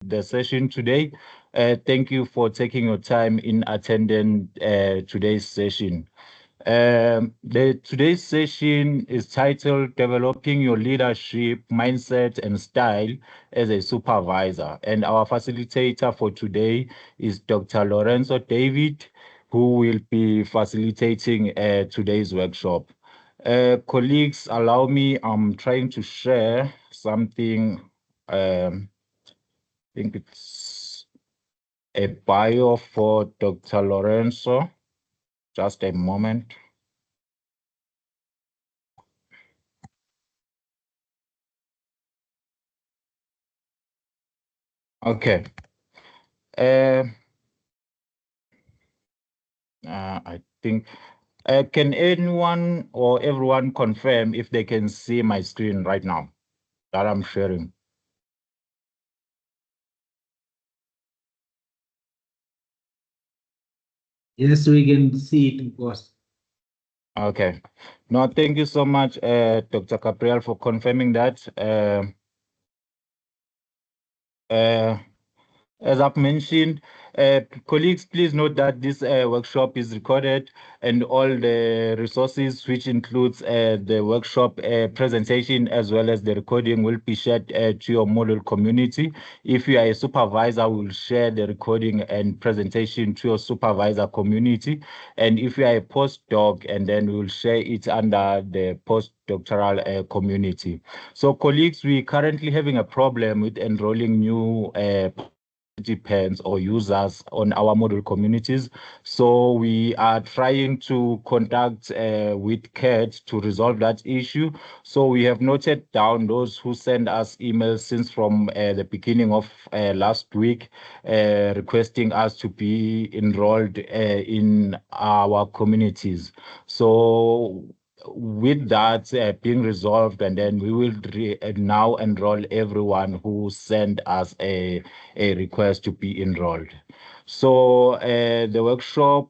the session today. Thank you for taking your time in attending today's session. Today's session is titled Developing Your Leadership Mindset and Style as a Supervisor. And our facilitator for today is Dr. Lorenzo David, who will be facilitating today's workshop. Colleagues, allow me, I'm trying to share something. I think it's a bio for Dr. Lorenzo. Just a moment. Okay. I think, can anyone or everyone confirm if they can see my screen right now that I'm sharing? Yes, we can see it, of course. Okay. No, thank you so much, Dr. Gabriel, for confirming that. As I've mentioned, colleagues, please note that this workshop is recorded and all the resources, which includes the workshop presentation as well as the recording, will be shared to your model community. If you are a supervisor, we'll share the recording and presentation to your supervisor community. And if you are a postdoc, and then we'll share it under the postdoctoral community. So colleagues, we're currently having a problem with enrolling new participants or users on our model communities. So we are trying to contact with CAT to resolve that issue. So we have noted down those who send us emails since from the beginning of last week, requesting us to be enrolled in our communities. So with that being resolved, and then we will now enroll everyone who sent us a request to be enrolled. So the workshop,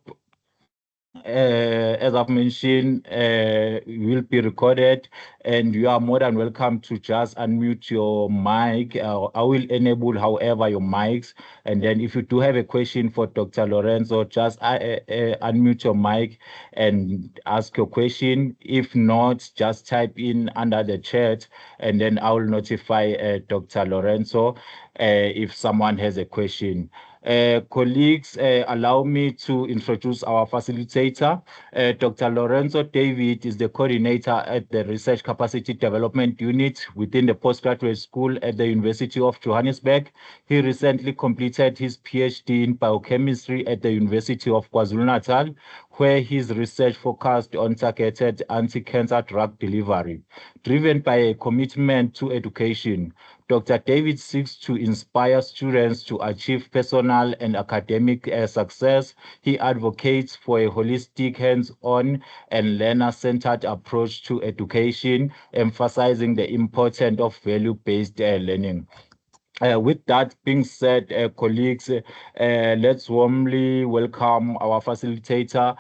as I've mentioned, will be recorded, and you are more than welcome to just unmute your mic. I will enable, however, your mics. And then if you do have a question for Dr. Lorenzo, just unmute your mic and ask your question. If not, just type in under the chat, and then I will notify Dr. Lorenzo if someone has a question. Colleagues, allow me to introduce our facilitator. Dr. Lorenzo David is the coordinator at the Research Capacity Development Unit within the postgraduate school at the University of Johannesburg. He recently completed his PhD in biochemistry at the University of KwaZulu-Natal, where his research focused on targeted anti-cancer drug delivery. Driven by a commitment to education, Dr. David seeks to inspire students to achieve personal and academic success. He advocates for a holistic, hands-on, and learner-centered approach to education, emphasizing the importance of value-based learning. With that being said, colleagues, let's warmly welcome our facilitator,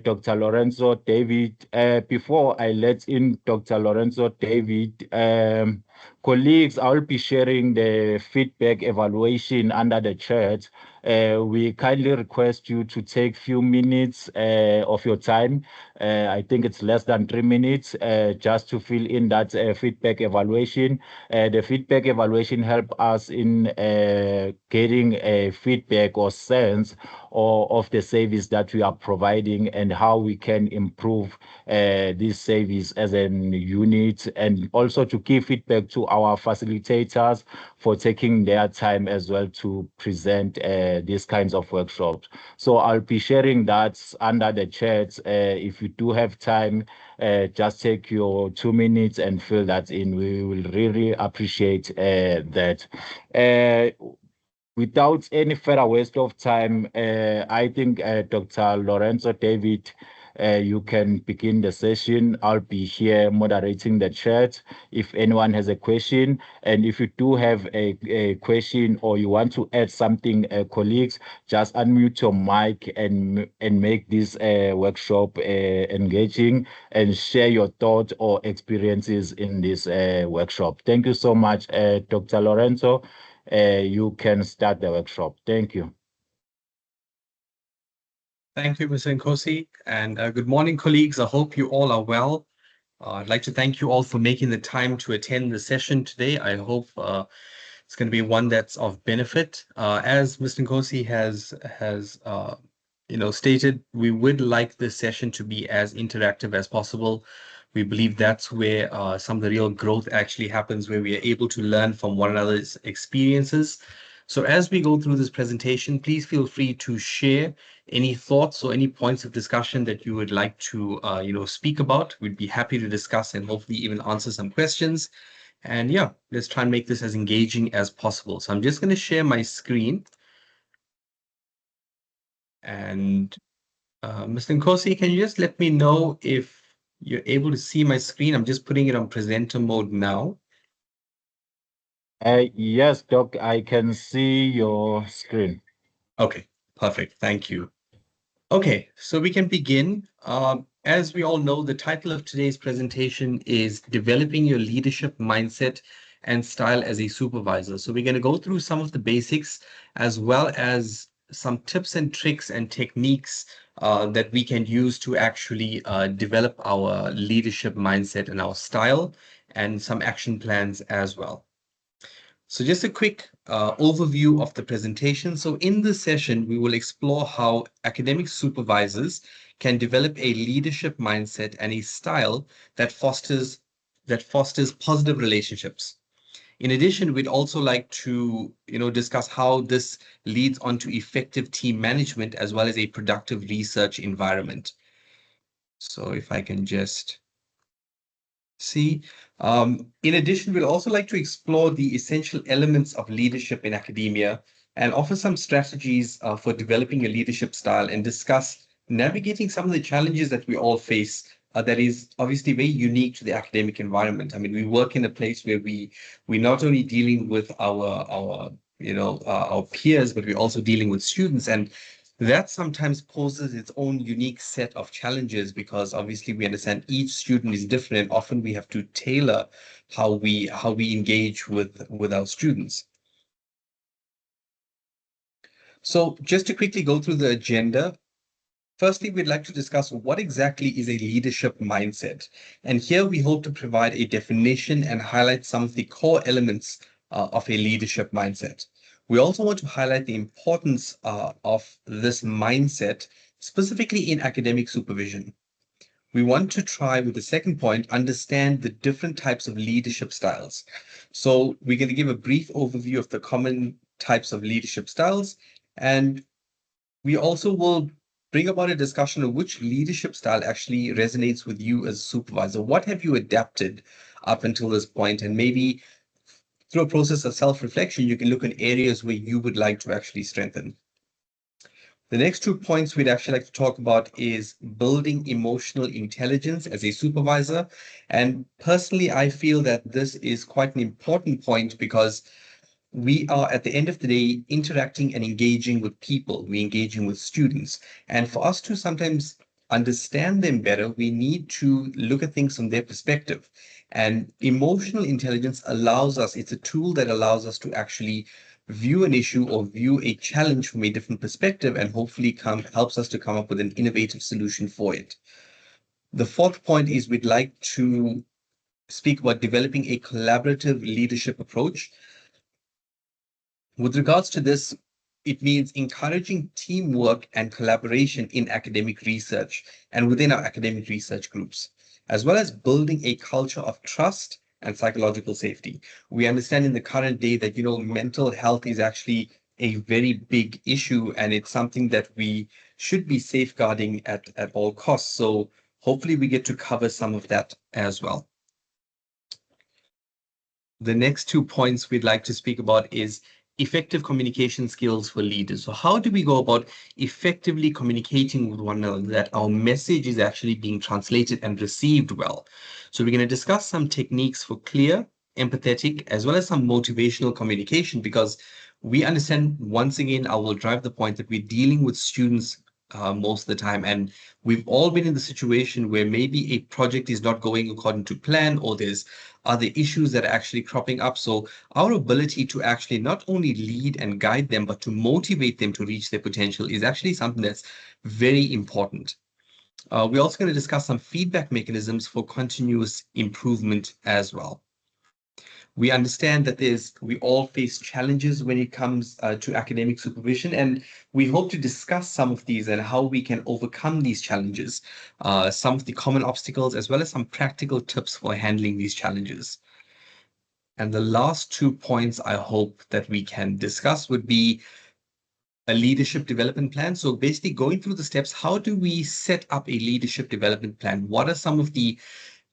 Dr. Lorenzo David. Before I let in Dr. Lorenzo David, colleagues, I will be sharing the feedback evaluation under the chat. We kindly request you to take few minutes of your time. I think it's less than 3 minutes just to fill in that feedback evaluation. The feedback evaluation help us in getting a feedback or sense of the service that we are providing and how we can improve this service as a unit, and also to give feedback to our facilitators for taking their time as well to present these kinds of workshops. So I'll be sharing that under the chat. If you do have time, just take your 2 minutes and fill that in. We will really appreciate that. Without any further waste of time, I think Dr. Lorenzo David, you can begin the session. I'll be here moderating the chat if anyone has a question. And if you do have a question or you want to add something, colleagues, just unmute your mic and make this workshop engaging, and share your thoughts or experiences in this workshop. Thank you so much, Dr. Lorenzo. you can start the workshop. Thank you. Thank you, Mr. Nkosi, and good morning, colleagues. I hope you all are well. I'd like to thank you all for making the time to attend the session today. I hope it's going to be one that's of benefit. As Mr. Nkosi has stated, we would like this session to be as interactive as possible. We believe that's where some of the real growth actually happens, where we are able to learn from one another's experiences. So as we go through this presentation, please feel free to share any thoughts or any points of discussion that you would like to speak about. We'd be happy to discuss and hopefully even answer some questions. And yeah, let's try and make this as engaging as possible. So I'm just going to share my screen. And Mr. Nkosi, can you just let me know if you're able to see my screen? I'm just putting it on presenter mode now. Yes, Doc, I can see your screen. Okay, perfect. Thank you. Okay, so we can begin. As we all know, the title of today's presentation is Developing Your Leadership Mindset and Style as a Supervisor. So we're going to go through some of the basics as well as some tips and tricks and techniques that we can use to actually develop our leadership mindset and our style, and some action plans as well. So just a quick overview of the presentation. So in this session, we will explore how academic supervisors can develop a leadership mindset and a style that fosters positive relationships. In addition, we'd also like to discuss how this leads on to effective team management as well as a productive research environment. So if I can just see. In addition, we'd also like to explore the essential elements of leadership in academia and offer some strategies for developing a leadership style and discuss navigating some of the challenges that we all face that is obviously very unique to the academic environment. I mean, we work in a place where we're not only dealing with our peers, but we're also dealing with students. And that sometimes poses its own unique set of challenges because obviously we understand each student is different, and often we have to tailor how we engage with our students. So just to quickly go through the agenda, firstly, we'd like to discuss what exactly is a leadership mindset. And here we hope to provide a definition and highlight some of the core elements of a leadership mindset. We also want to highlight the importance of this mindset, specifically in academic supervision. We want to try, with the second point, understand the different types of leadership styles. So we're going to give a brief overview of the common types of leadership styles, and we also will bring about a discussion of which leadership style actually resonates with you as a supervisor. What have you adapted up until this point? And maybe through a process of self-reflection, you can look at areas where you would like to actually strengthen. The next 2 points we'd actually like to talk about is building emotional intelligence as a supervisor. And personally, I feel that this is quite an important point because we are, at the end of the day, interacting and engaging with people. We're engaging with students. And for us to sometimes understand them better, we need to look at things from their perspective. And emotional intelligence allows us, it's a tool that allows us to actually view an issue or view a challenge from a different perspective, and hopefully helps us to come up with an innovative solution for it. The fourth point is we'd like to speak about developing a collaborative leadership approach. With regards to this, it means encouraging teamwork and collaboration in academic research and within our academic research groups, as well as building a culture of trust and psychological safety. We understand in the current day that, mental health is actually a very big issue, and it's something that we should be safeguarding at all costs. So hopefully we get to cover some of that as well. The next 2 points we'd like to speak about is effective communication skills for leaders. So how do we go about effectively communicating with one another, that our message is actually being translated and received well? So we're going to discuss some techniques for clear, empathetic, as well as some motivational communication, because we understand, once again, I will drive the point that we're dealing with students most of the time. And we've all been in the situation where maybe a project is not going according to plan, or there's other issues that are actually cropping up. So our ability to actually not only lead and guide them, but to motivate them to reach their potential is actually something that's very important. We're also going to discuss some feedback mechanisms for continuous improvement as well. We understand that we all face challenges when it comes to academic supervision, and we hope to discuss some of these and how we can overcome these challenges, some of the common obstacles, as well as some practical tips for handling these challenges. And the last 2 points I hope that we can discuss would be a leadership development plan. So basically going through the steps, how do we set up a leadership development plan? What are some of the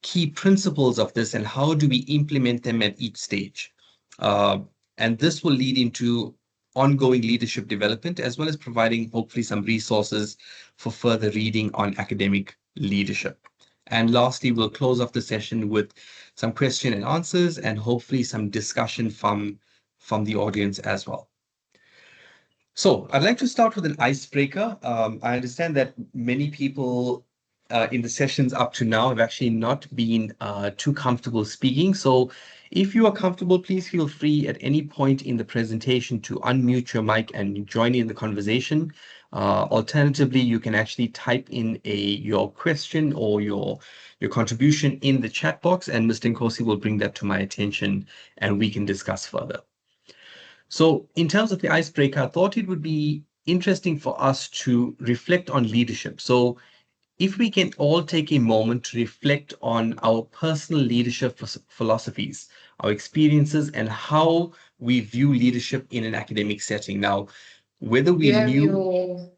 key principles of this, and how do we implement them at each stage? And this will lead into ongoing leadership development, as well as providing hopefully some resources for further reading on academic leadership. And lastly, we'll close off the session with some question and answers, and hopefully some discussion from the audience as well. So I'd like to start with an icebreaker. I understand that many people in the sessions up to now have actually not been too comfortable speaking. So if you are comfortable, please feel free at any point in the presentation to unmute your mic and join in the conversation. Alternatively, you can actually type in your question or your contribution in the chat box, and Mr. Nkosi will bring that to my attention and we can discuss further. So in terms of the icebreaker, I thought it would be interesting for us to reflect on leadership. So if we can all take a moment to reflect on our personal leadership philosophies, our experiences, and how we view leadership in an academic setting. Now, whether we knew...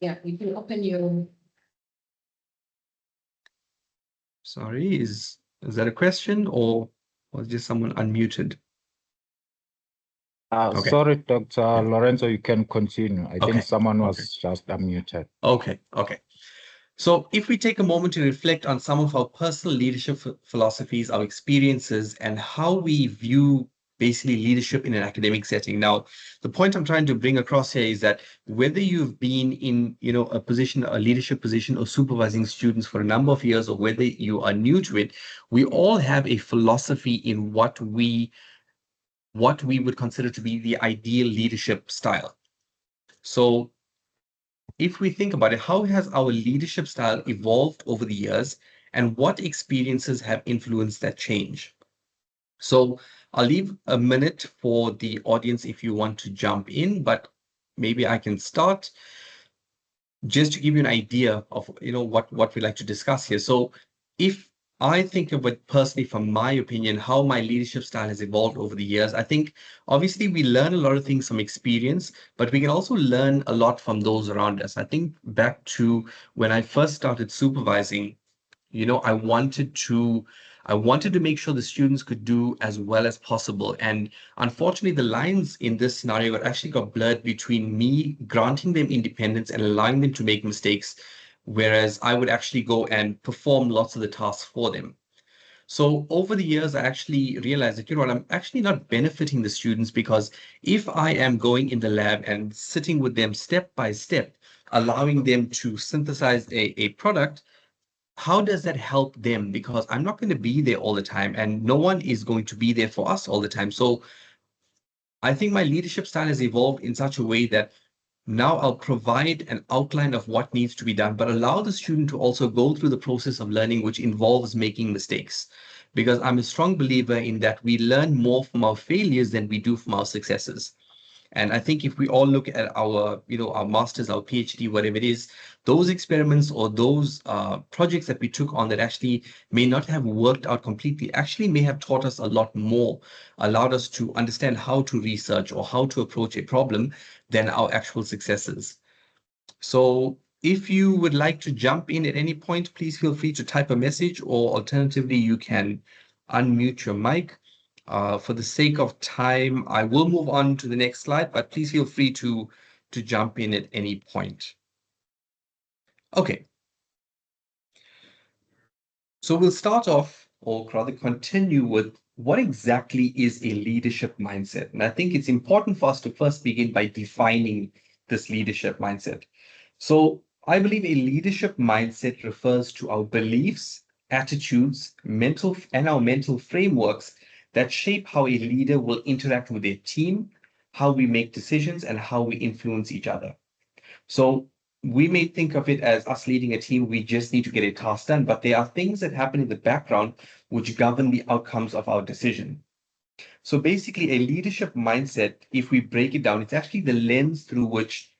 Yeah, you can open your... Sorry, is that a question, or was just someone unmuted? Okay. Sorry, Dr. Lorenzo, you can continue. I think someone was just unmuted. Okay. So if we take a moment to reflect on some of our personal leadership philosophies, our experiences, and how we view basically leadership in an academic setting. Now, the point I'm trying to bring across here is that whether you've been in, a leadership position, or supervising students for a number of years, or whether you are new to it, we all have a philosophy in what we would consider to be the ideal leadership style. So if we think about it, how has our leadership style evolved over the years, and what experiences have influenced that change? So I'll leave a minute for the audience if you want to jump in, but maybe I can start just to give you an idea of what we like to discuss here. So if I think of it personally, from my opinion, how my leadership style has evolved over the years, I think obviously we learn a lot of things from experience, but we can also learn a lot from those around us. I think back to when I first started supervising, I wanted to make sure the students could do as well as possible. And unfortunately, the lines in this scenario actually got blurred between me granting them independence and allowing them to make mistakes, whereas I would actually go and perform lots of the tasks for them. So over the years, I actually realized that, I'm actually not benefiting the students, because if I am going in the lab and sitting with them step by step, allowing them to synthesize a product, how does that help them? Because I'm not going to be there all the time, and no one is going to be there for us all the time. So I think my leadership style has evolved in such a way that now I'll provide an outline of what needs to be done, but allow the student to also go through the process of learning, which involves making mistakes. Because I'm a strong believer in that we learn more from our failures than we do from our successes. And I think if we all look at our masters, our PhD, whatever it is, those experiments or those projects that we took on that actually may not have worked out completely, actually may have taught us a lot more, allowed us to understand how to research or how to approach a problem than our actual successes. So if you would like to jump in at any point, please feel free to type a message, or alternatively, you can unmute your mic. For the sake of time, I will move on to the next slide, but please feel free to jump in at any point. Okay. So we'll start off, or rather continue with, what exactly is a leadership mindset? And I think it's important for us to first begin by defining this leadership mindset. So I believe a leadership mindset refers to our beliefs, attitudes, our mental frameworks that shape how a leader will interact with their team, how we make decisions, and how we influence each other. So we may think of it as us leading a team, we just need to get a task done, but there are things that happen in the background which govern the outcomes of our decision. So basically, a leadership mindset, if we break it down, it's actually the lens through which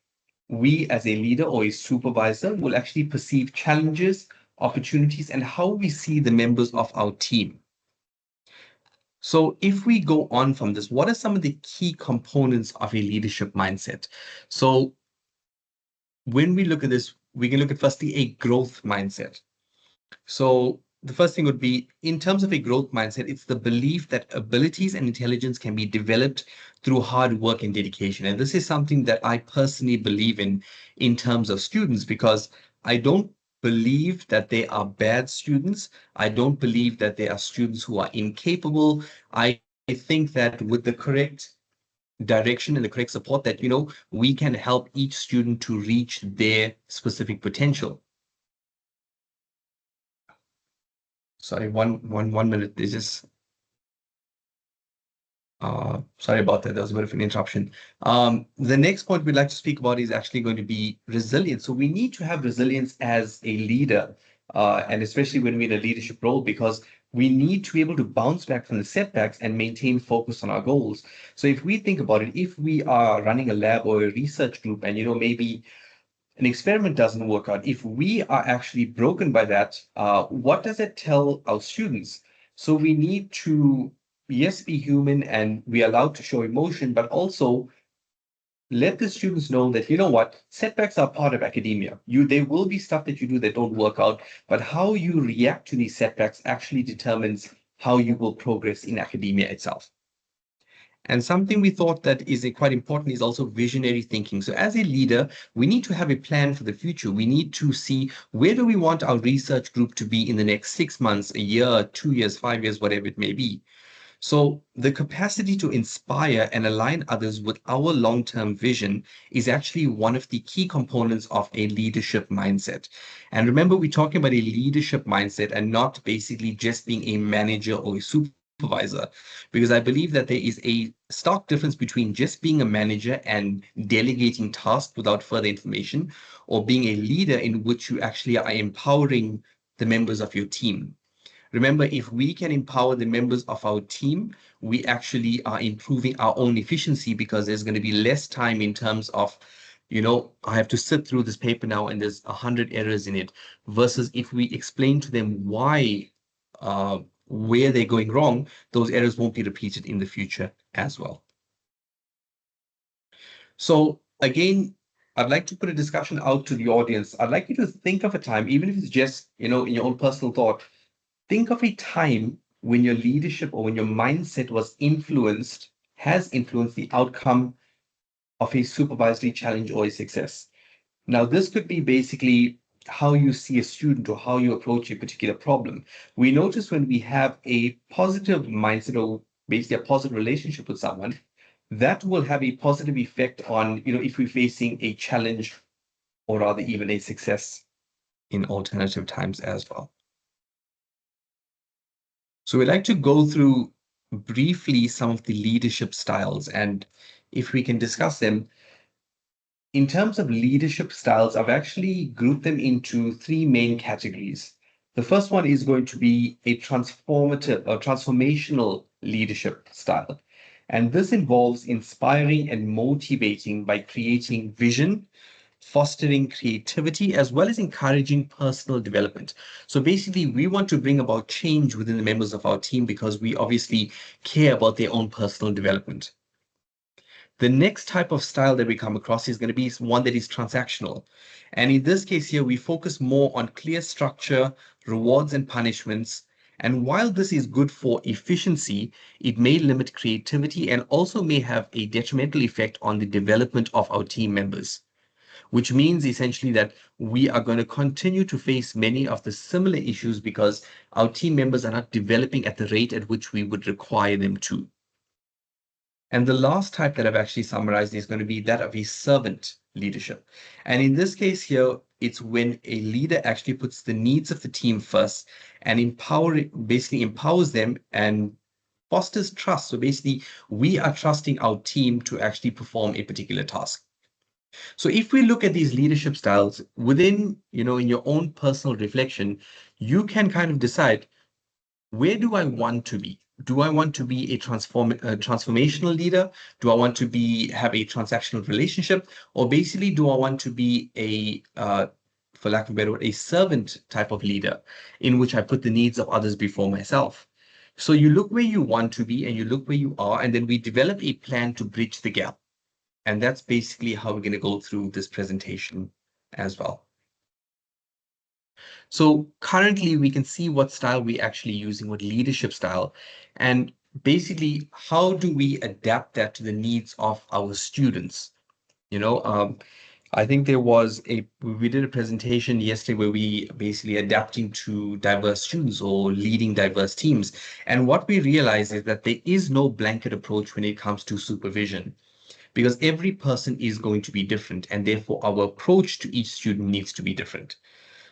we as a leader or a supervisor will actually perceive challenges, opportunities, and how we see the members of our team. So if we go on from this, what are some of the key components of a leadership mindset? So when we look at this, we can look at firstly a growth mindset. So the first thing would be, in terms of a growth mindset, it's the belief that abilities and intelligence can be developed through hard work and dedication. And this is something that I personally believe in terms of students, because I don't believe that they are bad students. I don't believe that they are students who are incapable. I think that with the correct direction and the correct support, that, we can help each student to reach their specific potential. Sorry, one minute. This is sorry about that. That was a bit of an interruption. The next point we'd like to speak about is actually going to be resilience. So we need to have resilience as a leader, and especially when we're in a leadership role, because we need to be able to bounce back from the setbacks and maintain focus on our goals. So if we think about it, if we are running a lab or a research group, and maybe an experiment doesn't work out, if we are actually broken by that, what does it tell our students? So we need to, yes, be human and be allowed to show emotion, but also let the students know that, what, setbacks are part of academia. There will be stuff that you do that don't work out, but how you react to these setbacks actually determines how you will progress in academia itself. And something we thought that is quite important is also visionary thinking. So as a leader, we need to have a plan for the future. We need to see, where do we want our research group to be in the next 6 months, a year, 2 years, 5 years, whatever it may be. So the capacity to inspire and align others with our long-term vision is actually one of the key components of a leadership mindset. And remember, we're talking about a leadership mindset and not basically just being a manager or a supervisor, because I believe that there is a stark difference between just being a manager and delegating tasks without further information, or being a leader in which you actually are empowering the members of your team. Remember, if we can empower the members of our team, we actually are improving our own efficiency, because there's going to be less time in terms of, I have to sit through this paper now and there's 100 errors in it, versus if we explain to them why, where they're going wrong, those errors won't be repeated in the future as well. So again, I'd like to put a discussion out to the audience. I'd like you to think of a time, even if it's just, in your own personal thought, think of a time when your leadership or when your mindset has influenced the outcome of a supervisory challenge or a success. Now, this could be basically how you see a student or how you approach a particular problem. We notice when we have a positive mindset or basically a positive relationship with someone, that will have a positive effect on, if we're facing a challenge or rather even a success in alternative times as well. So we'd like to go through briefly some of the leadership styles, and if we can discuss them. In terms of leadership styles, I've actually grouped them into 3 main categories. The first one is going to be a transformative or transformational leadership style. And this involves inspiring and motivating by creating vision, fostering creativity, as well as encouraging personal development. So basically, we want to bring about change within the members of our team because we obviously care about their own personal development. The next type of style that we come across is going to be one that is transactional. And in this case here, we focus more on clear structure, rewards and punishments. And while this is good for efficiency, it may limit creativity and also may have a detrimental effect on the development of our team members, which means essentially that we are going to continue to face many of the similar issues because our team members are not developing at the rate at which we would require them to. And the last type that I've actually summarized is going to be that of a servant leadership. And in this case here, it's when a leader actually puts the needs of the team first and basically empowers them and fosters trust. So basically, we are trusting our team to actually perform a particular task. So if we look at these leadership styles within, in your own personal reflection, you can kind of decide, where do I want to be? Do I want to be a transformational leader? Do I want to have a transactional relationship? Or basically, do I want to be for lack of a better word, a servant type of leader in which I put the needs of others before myself? So you look where you want to be and you look where you are, and then we develop a plan to bridge the gap. And that's basically how we're going to go through this presentation as well. So currently we can see what style we're actually using, what leadership style, and basically how do we adapt that to the needs of our students? I think we did a presentation yesterday where we basically adapting to diverse students or leading diverse teams. And what we realize is that there is no blanket approach when it comes to supervision, because every person is going to be different, and therefore our approach to each student needs to be different.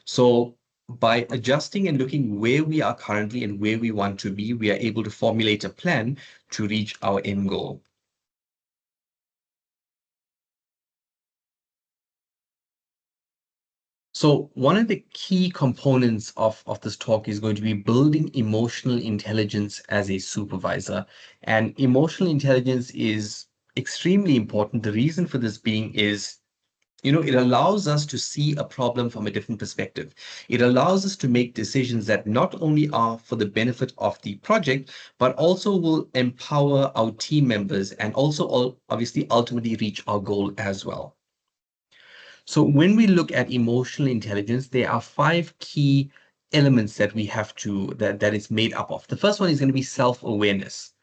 So by adjusting and looking where we are currently and where we want to be, we are able to formulate a plan to reach our end goal. So one of the key components of this talk is going to be building emotional intelligence as a supervisor. And emotional intelligence is extremely important. The reason for this being is, it allows us to see a problem from a different perspective. It allows us to make decisions that not only are for the benefit of the project, but also will empower our team members and also obviously ultimately reach our goal as well. So when we look at emotional intelligence, there are 5 key elements that we have that it's made up of. The first one is going to be self-awareness.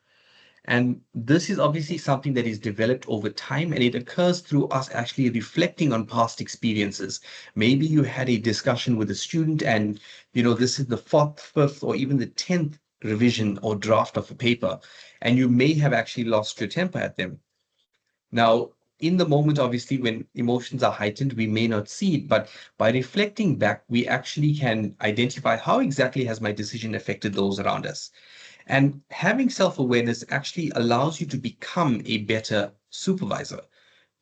And this is obviously something that is developed over time, and it occurs through us actually reflecting on past experiences. Maybe you had a discussion with a student and, this is the 4th, 5th, or even the 10th revision or draft of a paper, and you may have actually lost your temper at them. Now, in the moment, obviously, when emotions are heightened, we may not see it, but by reflecting back, we actually can identify how exactly has my decision affected those around us. And having self-awareness actually allows you to become a better supervisor,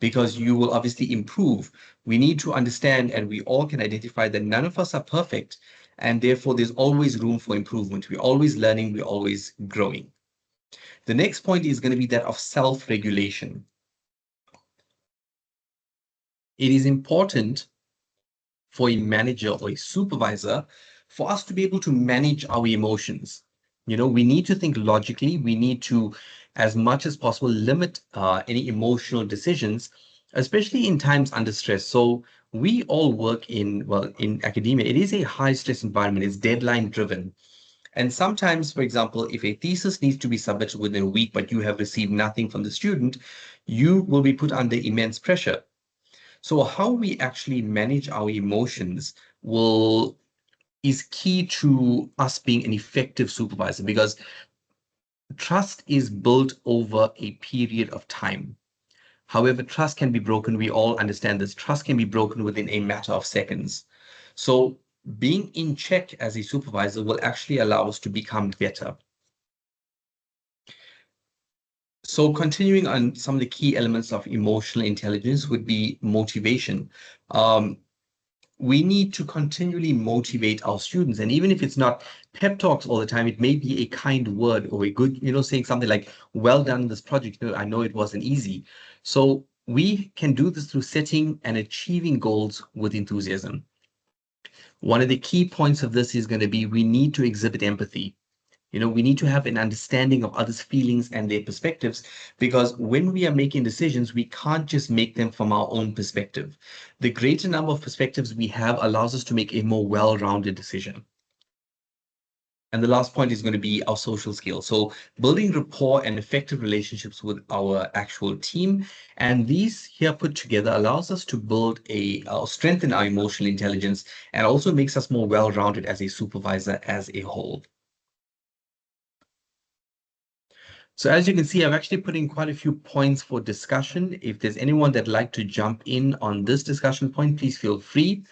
because you will obviously improve. We need to understand, and we all can identify that none of us are perfect, and therefore there's always room for improvement. We're always learning, we're always growing. The next point is going to be that of self-regulation. It is important for a manager or a supervisor for us to be able to manage our emotions. We need to think logically. We need to, as much as possible, limit any emotional decisions, especially in times under stress. So we all work in academia. It is a high stress environment. It's deadline driven. And sometimes, for example, if a thesis needs to be submitted within a week, but you have received nothing from the student, you will be put under immense pressure. So how we actually manage our emotions is key to us being an effective supervisor, because trust is built over a period of time. However, trust can be broken. We all understand this. Trust can be broken within a matter of seconds. So being in check as a supervisor will actually allow us to become better. So continuing on, some of the key elements of emotional intelligence would be motivation. We need to continually motivate our students. And even if it's not pep talks all the time, it may be a kind word or a good, saying something like, well done in this project. I know it wasn't easy. So we can do this through setting and achieving goals with enthusiasm. One of the key points of this is going to be, we need to exhibit empathy. We need to have an understanding of others' feelings and their perspectives, because when we are making decisions, we can't just make them from our own perspective. The greater number of perspectives we have allows us to make a more well-rounded decision. And the last point is going to be our social skills. So building rapport and effective relationships with our actual team. And these here put together allows us to build strengthen our emotional intelligence, and also makes us more well-rounded as a supervisor as a whole. So as you can see, I've actually put in quite a few points for discussion. If there's anyone that'd like to jump in on this discussion point, please feel free.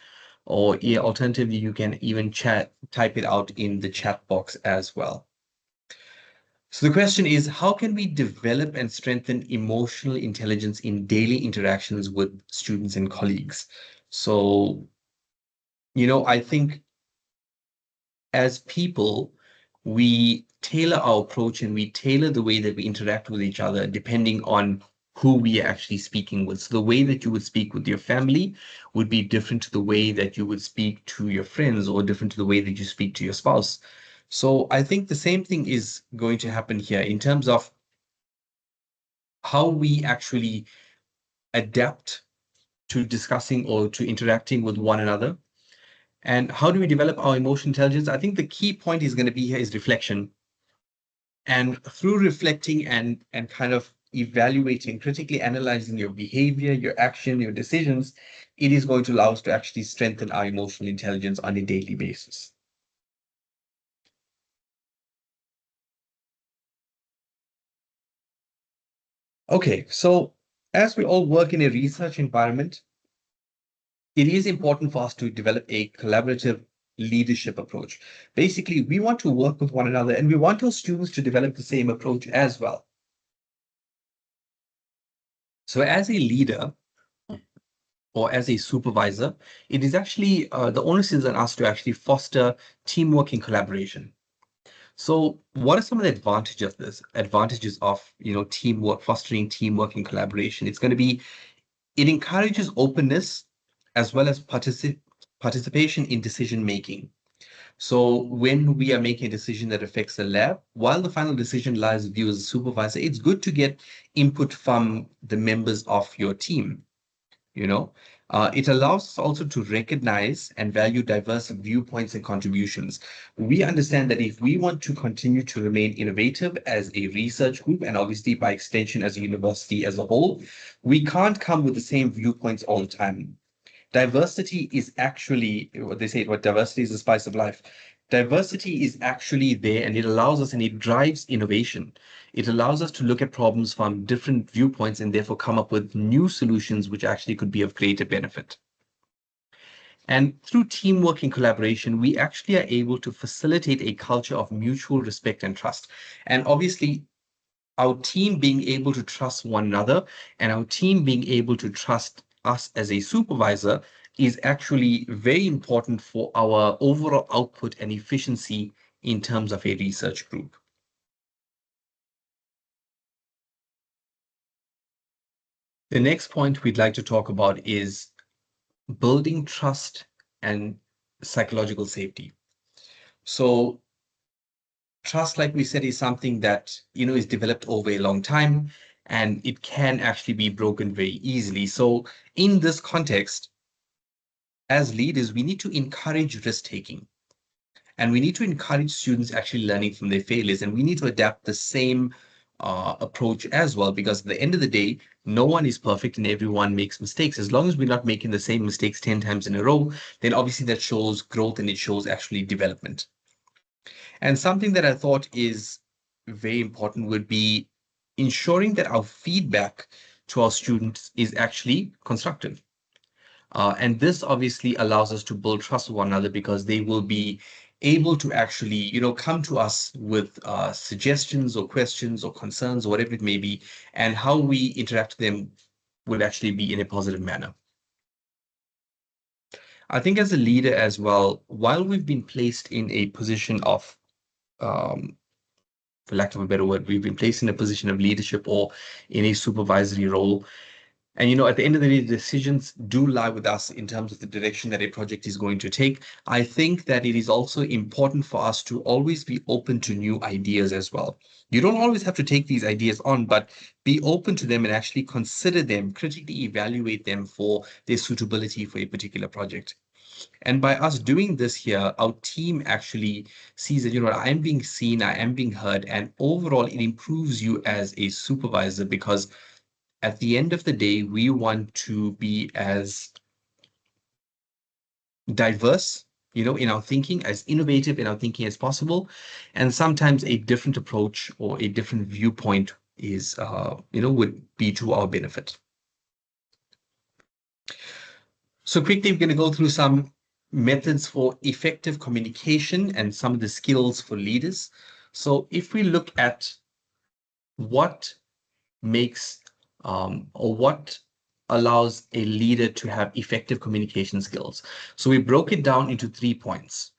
Or alternatively, you can even type it out in the chat box as well. So the question is, how can we develop and strengthen emotional intelligence in daily interactions with students and colleagues? So, I think as people, we tailor our approach and we tailor the way that we interact with each other depending on who we are actually speaking with. So the way that you would speak with your family would be different to the way that you would speak to your friends, or different to the way that you speak to your spouse. So I think the same thing is going to happen here in terms of how we actually adapt to discussing or to interacting with one another. And how do we develop our emotional intelligence? I think the key point is going to be here is reflection. And through reflecting and kind of evaluating, critically analyzing your behavior, your action, your decisions, it is going to allow us to actually strengthen our emotional intelligence on a daily basis. Okay, so as we all work in a research environment, it is important for us to develop a collaborative leadership approach. Basically, we want to work with one another and we want our students to develop the same approach as well. So as a leader or as a supervisor, it is actually the onus is on us to actually foster teamwork and collaboration. So what are some of the advantages of teamwork, fostering teamwork and collaboration? It's going to be, it encourages openness as well as participation in decision making. So when we are making a decision that affects the lab, while the final decision lies with you as a supervisor, it's good to get input from the members of your team. It allows us also to recognize and value diverse viewpoints and contributions. We understand that if we want to continue to remain innovative as a research group, and obviously by extension as a university as a whole, we can't come with the same viewpoints all the time. Diversity is actually what they say, what diversity is the spice of life. Diversity is actually there, and it allows us and it drives innovation. It allows us to look at problems from different viewpoints and therefore come up with new solutions which actually could be of greater benefit. And through teamwork and collaboration, we actually are able to facilitate a culture of mutual respect and trust. And obviously, our team being able to trust one another and our team being able to trust us as a supervisor is actually very important for our overall output and efficiency in terms of a research group. The next point we'd like to talk about is building trust and psychological safety. So trust, like we said, is something that is developed over a long time, and it can actually be broken very easily. So in this context, as leaders, we need to encourage risk taking, and we need to encourage students actually learning from their failures, and we need to adapt the same approach as well, because at the end of the day, no one is perfect and everyone makes mistakes. As long as we're not making the same mistakes 10 times in a row, then obviously that shows growth and it shows actually development. And something that I thought is very important would be ensuring that our feedback to our students is actually constructive. And this obviously allows us to build trust with one another, because they will be able to actually, come to us with suggestions or questions or concerns or whatever it may be, and how we interact with them will actually be in a positive manner. I think as a leader as well, while we've been placed in a position of, for lack of a better word, we've been placed in a position of leadership or in a supervisory role, and at the end of the day, the decisions do lie with us in terms of the direction that a project is going to take. I think that it is also important for us to always be open to new ideas as well. You don't always have to take these ideas on, but be open to them and actually consider them, critically evaluate them for their suitability for a particular project. And by us doing this here, our team actually sees that, I am being seen, I am being heard, and overall it improves you as a supervisor, because at the end of the day, we want to be as diverse in our thinking, as innovative in our thinking as possible. And sometimes a different approach or a different viewpoint is, would be to our benefit. So quickly, we're going to go through some methods for effective communication and some of the skills for leaders. So if we look at what makes or what allows a leader to have effective communication skills. So we broke it down into 3 points.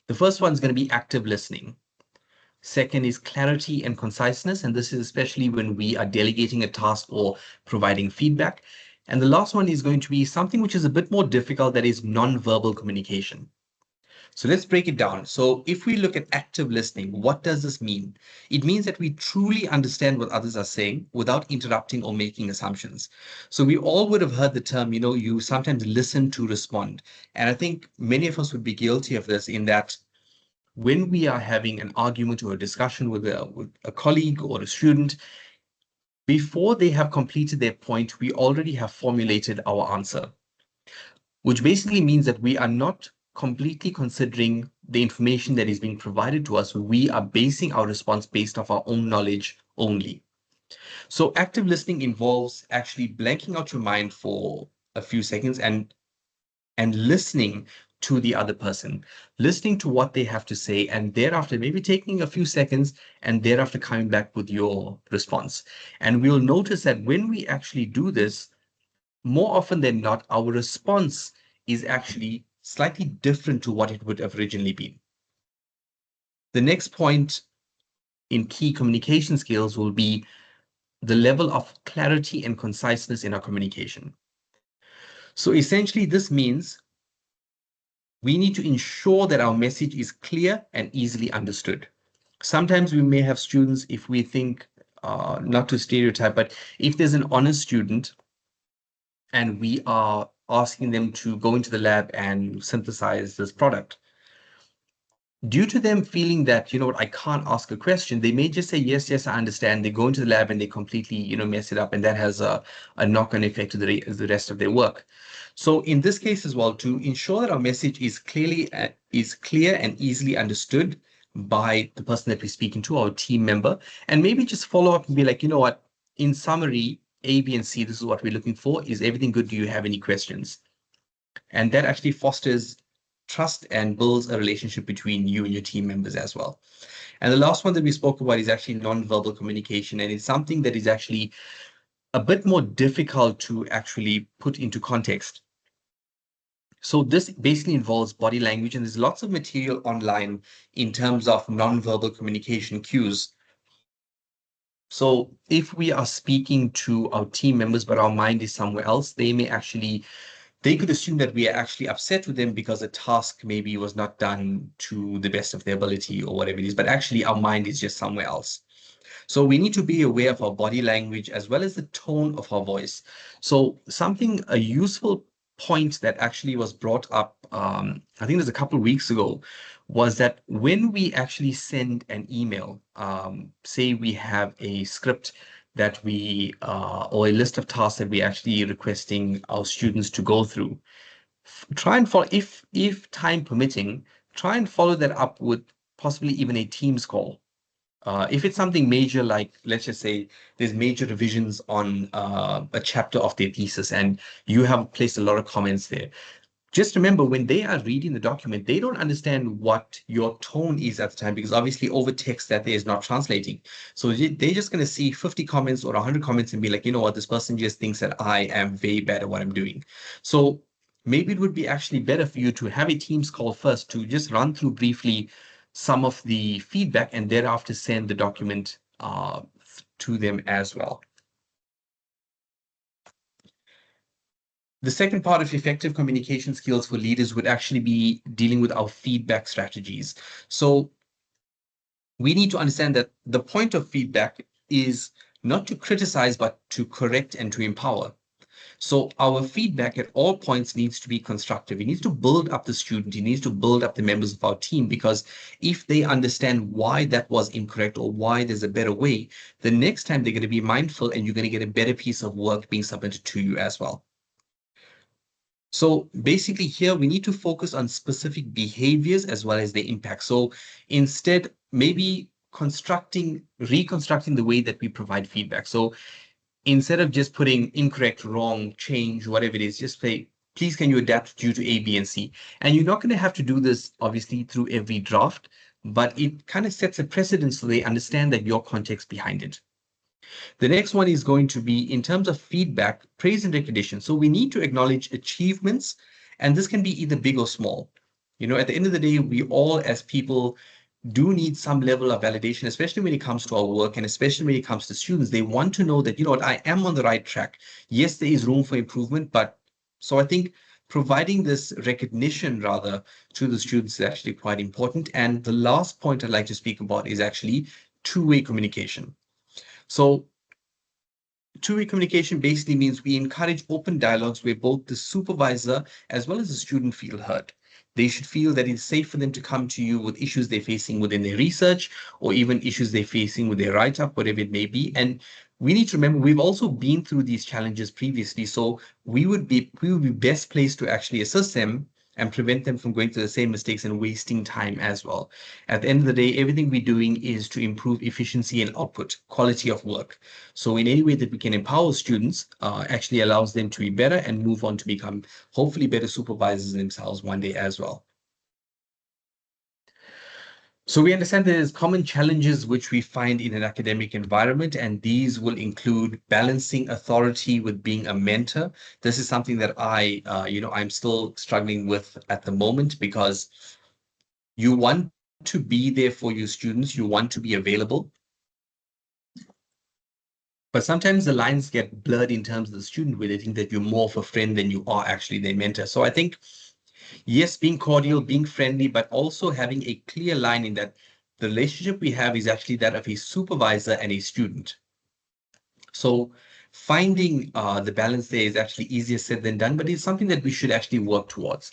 The first one is going to be active listening. Second is clarity and conciseness, and this is especially when we are delegating a task or providing feedback. And the last one is going to be something which is a bit more difficult, that is non-verbal communication. So let's break it down. So if we look at active listening, what does this mean? It means that we truly understand what others are saying without interrupting or making assumptions. So we all would have heard the term, you sometimes listen to respond. And I think many of us would be guilty of this, in that when we are having an argument or a discussion with a colleague or a student, before they have completed their point, we already have formulated our answer, which basically means that we are not completely considering the information that is being provided to us. We are basing our response based off our own knowledge only. So active listening involves actually blanking out your mind for a few seconds and listening to the other person, listening to what they have to say, and thereafter maybe taking a few seconds and thereafter coming back with your response. And we'll notice that when we actually do this, more often than not, our response is actually slightly different to what it would have originally been. The next point in key communication skills will be the level of clarity and conciseness in our communication. So essentially, this means we need to ensure that our message is clear and easily understood. Sometimes we may have students, if we think, not to stereotype, but if there's an honest student and we are asking them to go into the lab and synthesize this product, due to them feeling that, I can't ask a question, they may just say, yes, I understand. They go into the lab and they completely, mess it up. And that has a knock-on effect to the rest of their work. So in this case as well, to ensure that our message is clear and easily understood by the person that we're speaking to, our team member, and maybe just follow up and be like, what, in summary, A, B, and C, this is what we're looking for. Is everything good? Do you have any questions? And that actually fosters trust and builds a relationship between you and your team members as well. And the last one that we spoke about is actually non-verbal communication. And it's something that is actually a bit more difficult to actually put into context. So this basically involves body language, and there's lots of material online in terms of non-verbal communication cues. So if we are speaking to our team members, but our mind is somewhere else, they could assume that we are actually upset with them because a task maybe was not done to the best of their ability or whatever it is, but actually our mind is just somewhere else. So we need to be aware of our body language as well as the tone of our voice. So a useful point that actually was brought up, I think it was a couple of weeks ago, was that when we actually send an email, say we have a script that we, or a list of tasks that we're actually requesting our students to go through, try and follow, if time permitting, try and follow that up with possibly even a Teams call. If it's something major, like let's just say there's major revisions on a chapter of their thesis and you have placed a lot of comments there, just remember, when they are reading the document, they don't understand what your tone is at the time, because obviously over text that there is not translating. So they're just going to see 50 comments or 100 comments and be like, what, this person just thinks that I am very bad at what I'm doing. So maybe it would be actually better for you to have a Teams call first to just run through briefly some of the feedback and thereafter send the document to them as well. The second part of effective communication skills for leaders would actually be dealing with our feedback strategies. So we need to understand that the point of feedback is not to criticize, but to correct and to empower. So our feedback at all points needs to be constructive. It needs to build up the student. It needs to build up the members of our team, because if they understand why that was incorrect or why there's a better way, the next time they're going to be mindful and you're going to get a better piece of work being submitted to you as well. So basically here we need to focus on specific behaviors as well as their impact. So instead, maybe reconstructing the way that we provide feedback. So instead of just putting incorrect, wrong, change, whatever it is, just say, please can you adapt due to A, B, and C? And you're not going to have to do this obviously through every draft, but it kind of sets a precedent so they understand that your context behind it. The next one is going to be in terms of feedback, praise and recognition. So we need to acknowledge achievements, and this can be either big or small. You know, at the end of the day, we all as people do need some level of validation, especially when it comes to our work and especially when it comes to students. They want to know that, you know what, I am on the right track. Yes, there is room for improvement, but so I think providing this recognition rather to the students is actually quite important. And the last point I'd like to speak about is actually two-way communication. So two-way communication basically means we encourage open dialogues where both the supervisor as well as the student feel heard. They should feel that it's safe for them to come to you with issues they're facing within their research or even issues they're facing with their write-up, whatever it may be. And we need to remember we've also been through these challenges previously, so we would be best placed to actually assist them and prevent them from going through the same mistakes and wasting time as well. At the end of the day, everything we're doing is to improve efficiency and output, quality of work. So in any way that we can empower students actually allows them to be better and move on to become hopefully better supervisors themselves one day as well. So we understand there's common challenges which we find in an academic environment, and these will include balancing authority with being a mentor. This is something that I'm still struggling with at the moment, because you want to be there for your students, you want to be available, but sometimes the lines get blurred in terms of the student where they think that you're more of a friend than you are actually their mentor. So I think, yes, being cordial, being friendly, but also having a clear line in that the relationship we have is actually that of a supervisor and a student. So finding the balance there is actually easier said than done, but it's something that we should actually work towards.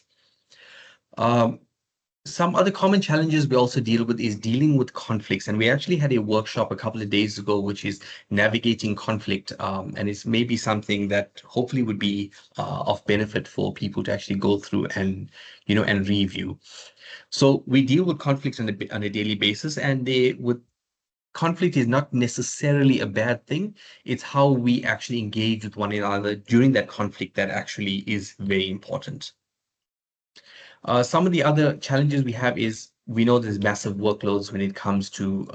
Some other common challenges we also deal with is dealing with conflicts. And we actually had a workshop a couple of days ago, which is navigating conflict. And it's maybe something that hopefully would be of benefit for people to actually go through and, and review. So we deal with conflicts on a daily basis, and conflict is not necessarily a bad thing. It's how we actually engage with one another during that conflict that actually is very important. Some of the other challenges we have is we know there's massive workloads when it comes to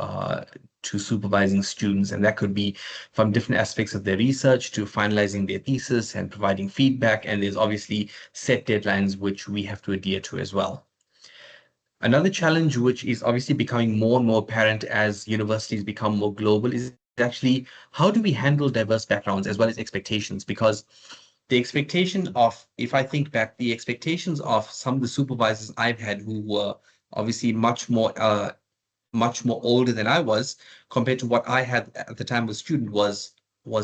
supervising students, and that could be from different aspects of their research to finalizing their thesis and providing feedback. And there's obviously set deadlines which we have to adhere to as well. Another challenge, which is obviously becoming more and more apparent as universities become more global, is actually how do we handle diverse backgrounds as well as expectations? Because the expectation of, if I think back, the expectations of some of the supervisors I've had who were obviously much more older than I was compared to what I had at the time as a student was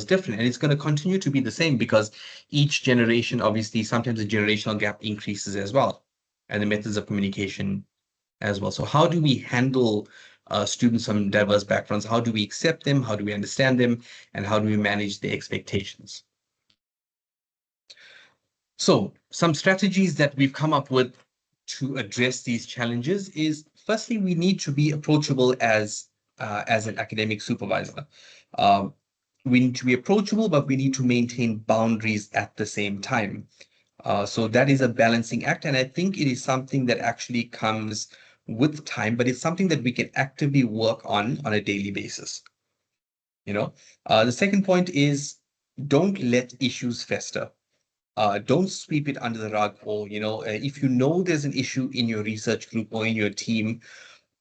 different. And it's going to continue to be the same because each generation, obviously, sometimes the generational gap increases as well, and the methods of communication as well. So how do we handle students from diverse backgrounds? How do we accept them? How do we understand them? And how do we manage their expectations? So some strategies that we've come up with to address these challenges is, firstly, we need to be approachable as an academic supervisor. We need to be approachable, but we need to maintain boundaries at the same time. So that is a balancing act. And I think it is something that actually comes with time, but it's something that we can actively work on a daily basis. The second point is, don't let issues fester. Don't sweep it under the rug, or, if you know there's an issue in your research group or in your team,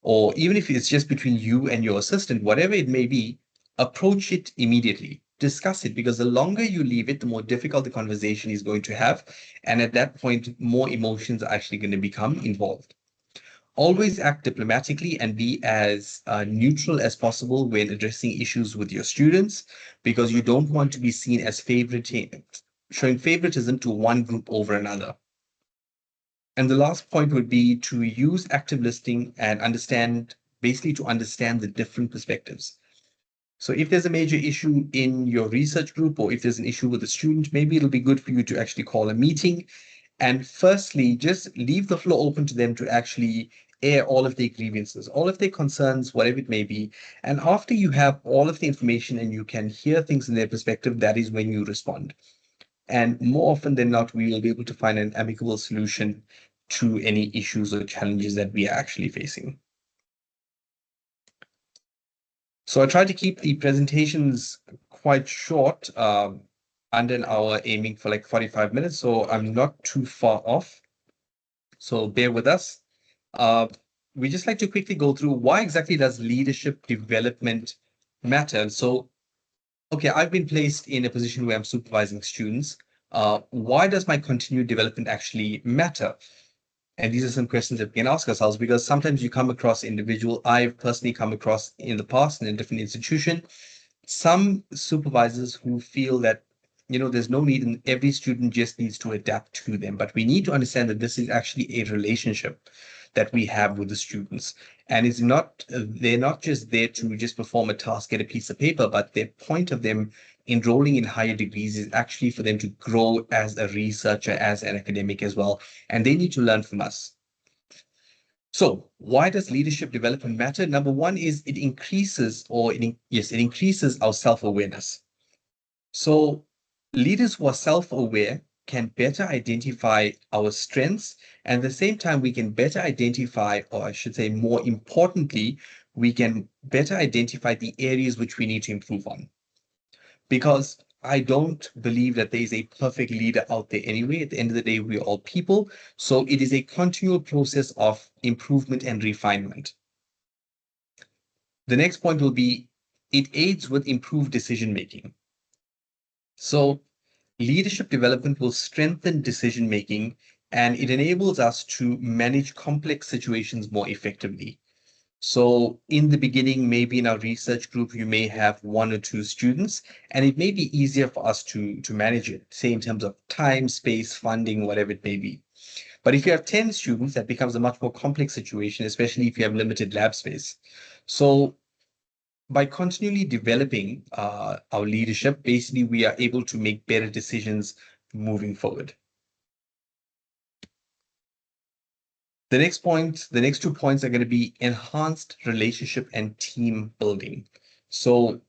or even if it's just between you and your assistant, whatever it may be, approach it immediately. Discuss it, because the longer you leave it, the more difficult the conversation is going to have. And at that point, more emotions are actually going to become involved. Always act diplomatically and be as neutral as possible when addressing issues with your students, because you don't want to be seen as showing favoritism to one group over another. And the last point would be to use active listening and understand the different perspectives. So if there's a major issue in your research group, or if there's an issue with a student, maybe it'll be good for you to actually call a meeting And firstly, just leave the floor open to them to actually air all of their grievances, all of their concerns, whatever it may be. And after you have all of the information and you can hear things in their perspective, that is when you respond. And more often than not, we will be able to find an amicable solution to any issues or challenges that we are actually facing. So I tried to keep the presentations quite short, under an hour, aiming for like 45 minutes. So I'm not too far off. So bear with us. We just like to quickly go through why exactly does leadership development matter? So, okay, I've been placed in a position where I'm supervising students. Why does my continued development actually matter? And these are some questions that we can ask ourselves, because sometimes you come across I've personally come across in the past in a different institution, some supervisors who feel that, there's no need and every student just needs to adapt to them. But we need to understand that this is actually a relationship that we have with the students. And they're not just there to just perform a task, get a piece of paper, but their point of them enrolling in higher degrees is actually for them to grow as a researcher, as an academic as well. And they need to learn from us. So why does leadership development matter? Number one is it increases our self-awareness. So leaders who are self-aware can better identify our strengths, and at the same time, we can better identify, or I should say more importantly, we can better identify the areas which we need to improve on. Because I don't believe that there is a perfect leader out there anyway. At the end of the day, we're all people. So it is a continual process of improvement and refinement. The next point will be it aids with improved decision making. So leadership development will strengthen decision making, and it enables us to manage complex situations more effectively. So in the beginning, maybe in our research group, you may have 1 or 2 students, and it may be easier for us to manage it, say in terms of time, space, funding, whatever it may be. But if you have 10 students, that becomes a much more complex situation, especially if you have limited lab space. So by continually developing our leadership, basically, we are able to make better decisions moving forward. The next 2 points are going to be enhanced relationship and team building. So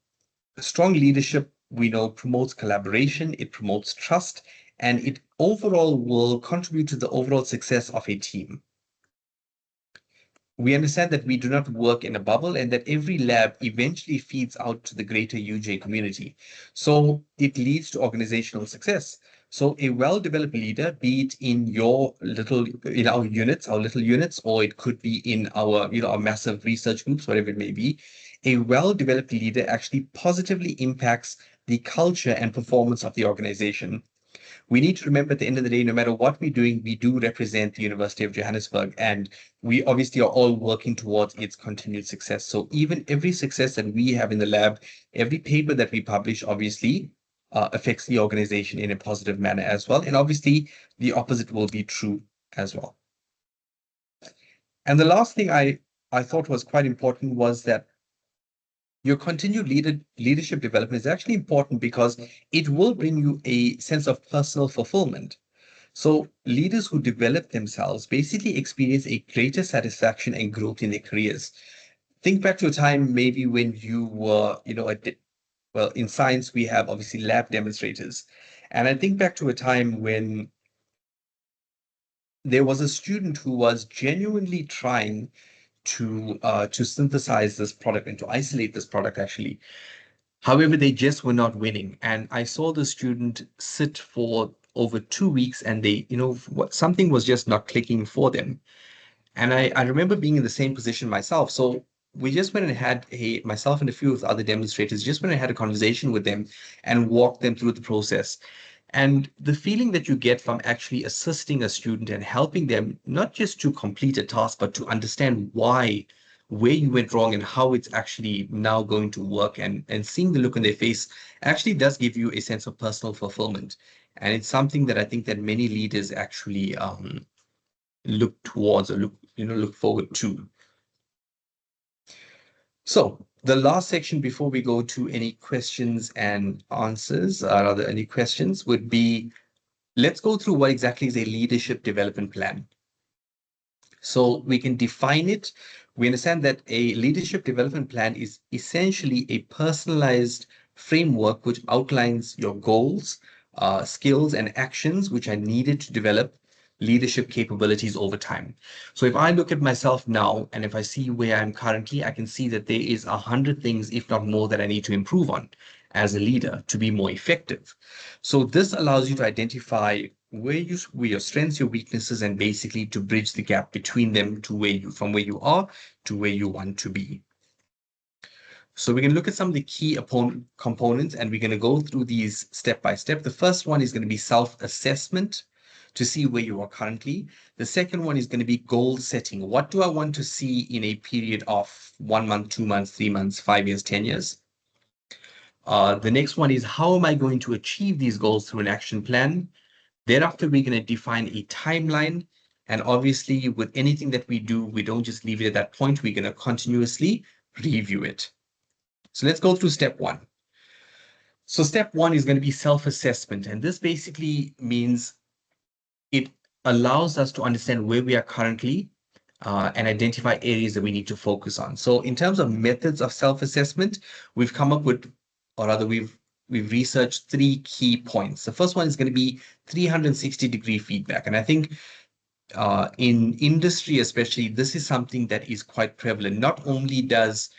strong leadership, we know, promotes collaboration, it promotes trust, and it overall will contribute to the overall success of a team. We understand that we do not work in a bubble and that every lab eventually feeds out to the greater UJ community. So it leads to organizational success. So a well-developed leader, be it in our little units, or it could be in our massive research groups, whatever it may be, a well-developed leader actually positively impacts the culture and performance of the organization. We need to remember at the end of the day, no matter what we're doing, we do represent the University of Johannesburg, and we obviously are all working towards its continued success. So even every success that we have in the lab, every paper that we publish, obviously affects the organization in a positive manner as well. And obviously, the opposite will be true as well. And the last thing I thought was quite important was that your continued leadership development is actually important because it will bring you a sense of personal fulfillment. So leaders who develop themselves basically experience a greater satisfaction and growth in their careers. Think back to a time maybe when you were, well, in science, we have obviously lab demonstrators. And I think back to a time when there was a student who was genuinely trying to synthesize this product and to isolate this product actually. However, they just were not winning. And I saw the student sit for over 2 weeks and they, something was just not clicking for them. And I remember being in the same position myself. So we just went and had myself and a few of the other demonstrators just went and had a conversation with them and walked them through the process. And the feeling that you get from actually assisting a student and helping them, not just to complete a task, but to understand where you went wrong and how it's actually now going to work, and seeing the look on their face actually does give you a sense of personal fulfillment. And it's something that I think that many leaders actually look towards or look forward to. So the last section before we go to any questions and answers, are there any questions, would be let's go through what exactly is a leadership development plan. So we can define it. We understand that a leadership development plan is essentially a personalized framework which outlines your goals, skills, and actions which are needed to develop leadership capabilities over time. So if I look at myself now and if I see where I'm currently, I can see that there is 100 things, if not more, that I need to improve on as a leader to be more effective. So this allows you to identify where your strengths, your weaknesses, and basically to bridge the gap between them to from where you are to where you want to be. So we're going to look at some of the key components, and we're going to go through these step by step. The first one is going to be self-assessment to see where you are currently. The second one is going to be goal setting. What do I want to see in a period of 1 month, 2 months, 3 months, 5 years, 10 years? The next one is how am I going to achieve these goals through an action plan? Thereafter, we're going to define a timeline. And obviously, with anything that we do, we don't just leave it at that point. We're going to continuously review it. So let's go through step one. So step one is going to be self-assessment. And this basically means it allows us to understand where we are currently and identify areas that we need to focus on. So in terms of methods of self-assessment, we've come up with, or rather we've researched 3 key points. The first one is going to be 360-degree feedback. And I think in industry especially, this is something that is quite prevalent. Not only does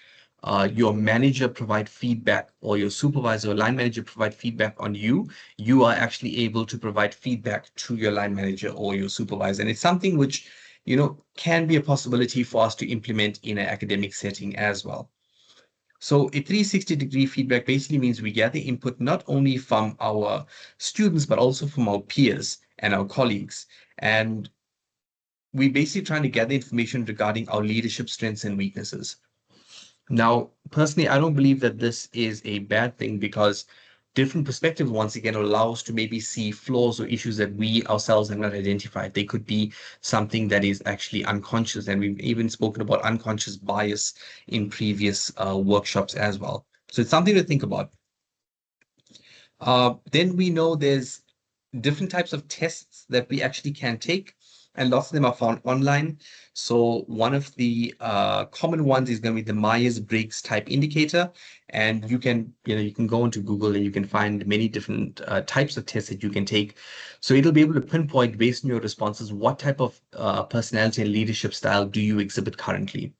your manager provide feedback or your supervisor or line manager provide feedback on you, you are actually able to provide feedback to your line manager or your supervisor. And it's something which, can be a possibility for us to implement in an academic setting as well. So a 360-degree feedback basically means we gather input not only from our students, but also from our peers and our colleagues. And we basically trying to gather information regarding our leadership strengths and weaknesses. Now, personally, I don't believe that this is a bad thing because different perspectives, once again, allow us to maybe see flaws or issues that we ourselves have not identified. They could be something that is actually unconscious. And we've even spoken about unconscious bias in previous workshops as well. So it's something to think about. Then we know there's different types of tests that we actually can take, and lots of them are found online. So one of the common ones is going to be the Myers-Briggs type indicator, and you can go into Google and you can find many different types of tests that you can take. So it'll be able to pinpoint based on your responses what type of personality and leadership style do you exhibit currently.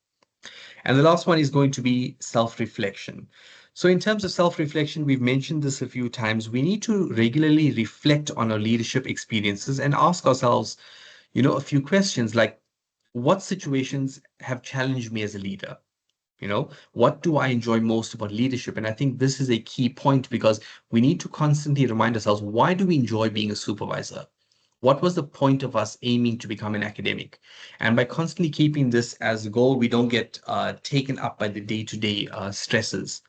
And the last one is going to be self-reflection. So in terms of self-reflection, we've mentioned this a few times. We need to regularly reflect on our leadership experiences and ask ourselves, a few questions like, what situations have challenged me as a leader? What do I enjoy most about leadership? And I think this is a key point because we need to constantly remind ourselves, why do we enjoy being a supervisor? What was the point of us aiming to become an academic? And by constantly keeping this as a goal, we don't get taken up by the day-to-day stresses.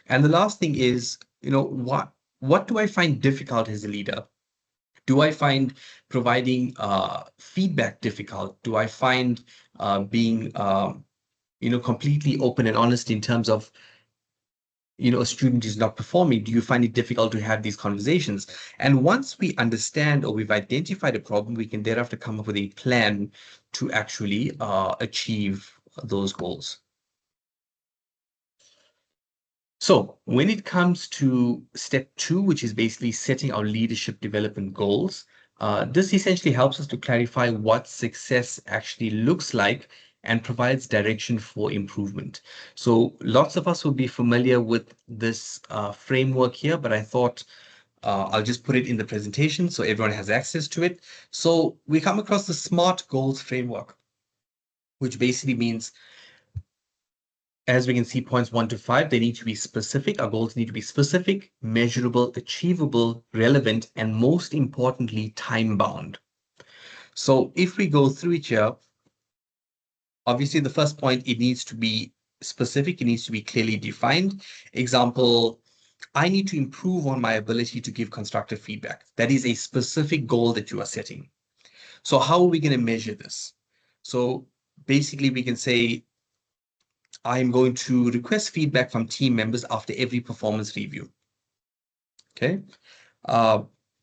And the last thing is, what do I find difficult as a leader? Do I find providing feedback difficult? Do I find being, completely open and honest in terms of, a student is not performing? Do you find it difficult to have these conversations? And once we understand or we've identified a problem, we can thereafter come up with a plan to actually achieve those goals. So when it comes to step 2, which is basically setting our leadership development goals, this essentially helps us to clarify what success actually looks like and provides direction for improvement. So lots of us will be familiar with this framework here, but I thought I'll just put it in the presentation so everyone has access to it. So we come across the SMART goals framework, which basically means, as we can see, points 1 to 5, they need to be specific. Our goals need to be specific, measurable, achievable, relevant, and most importantly, time-bound. So if we go through it here, obviously the first point, it needs to be specific. It needs to be clearly defined. Example, I need to improve on my ability to give constructive feedback. That is a specific goal that you are setting. So how are we going to measure this? So basically we can say, I'm going to request feedback from team members after every performance review. Okay.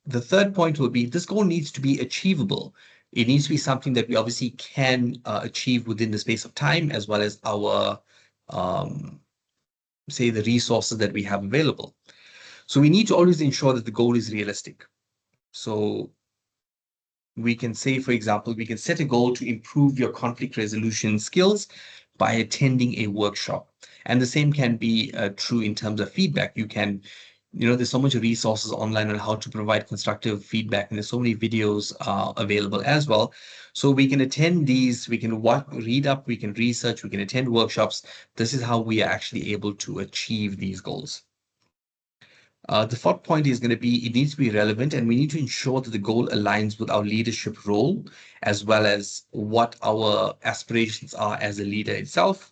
The third point will be this goal needs to be achievable. It needs to be something that we obviously can achieve within the space of time, as well as our, say, the resources that we have available. So we need to always ensure that the goal is realistic. So we can say, for example, we can set a goal to improve your conflict resolution skills by attending a workshop. And the same can be true in terms of feedback. You can, there's so much resources online on how to provide constructive feedback, and there's so many videos available as well. So we can attend these, we can read up, we can research, we can attend workshops. This is how we are actually able to achieve these goals. The fourth point is going to be, it needs to be relevant, and we need to ensure that the goal aligns with our leadership role, as well as what our aspirations are as a leader itself.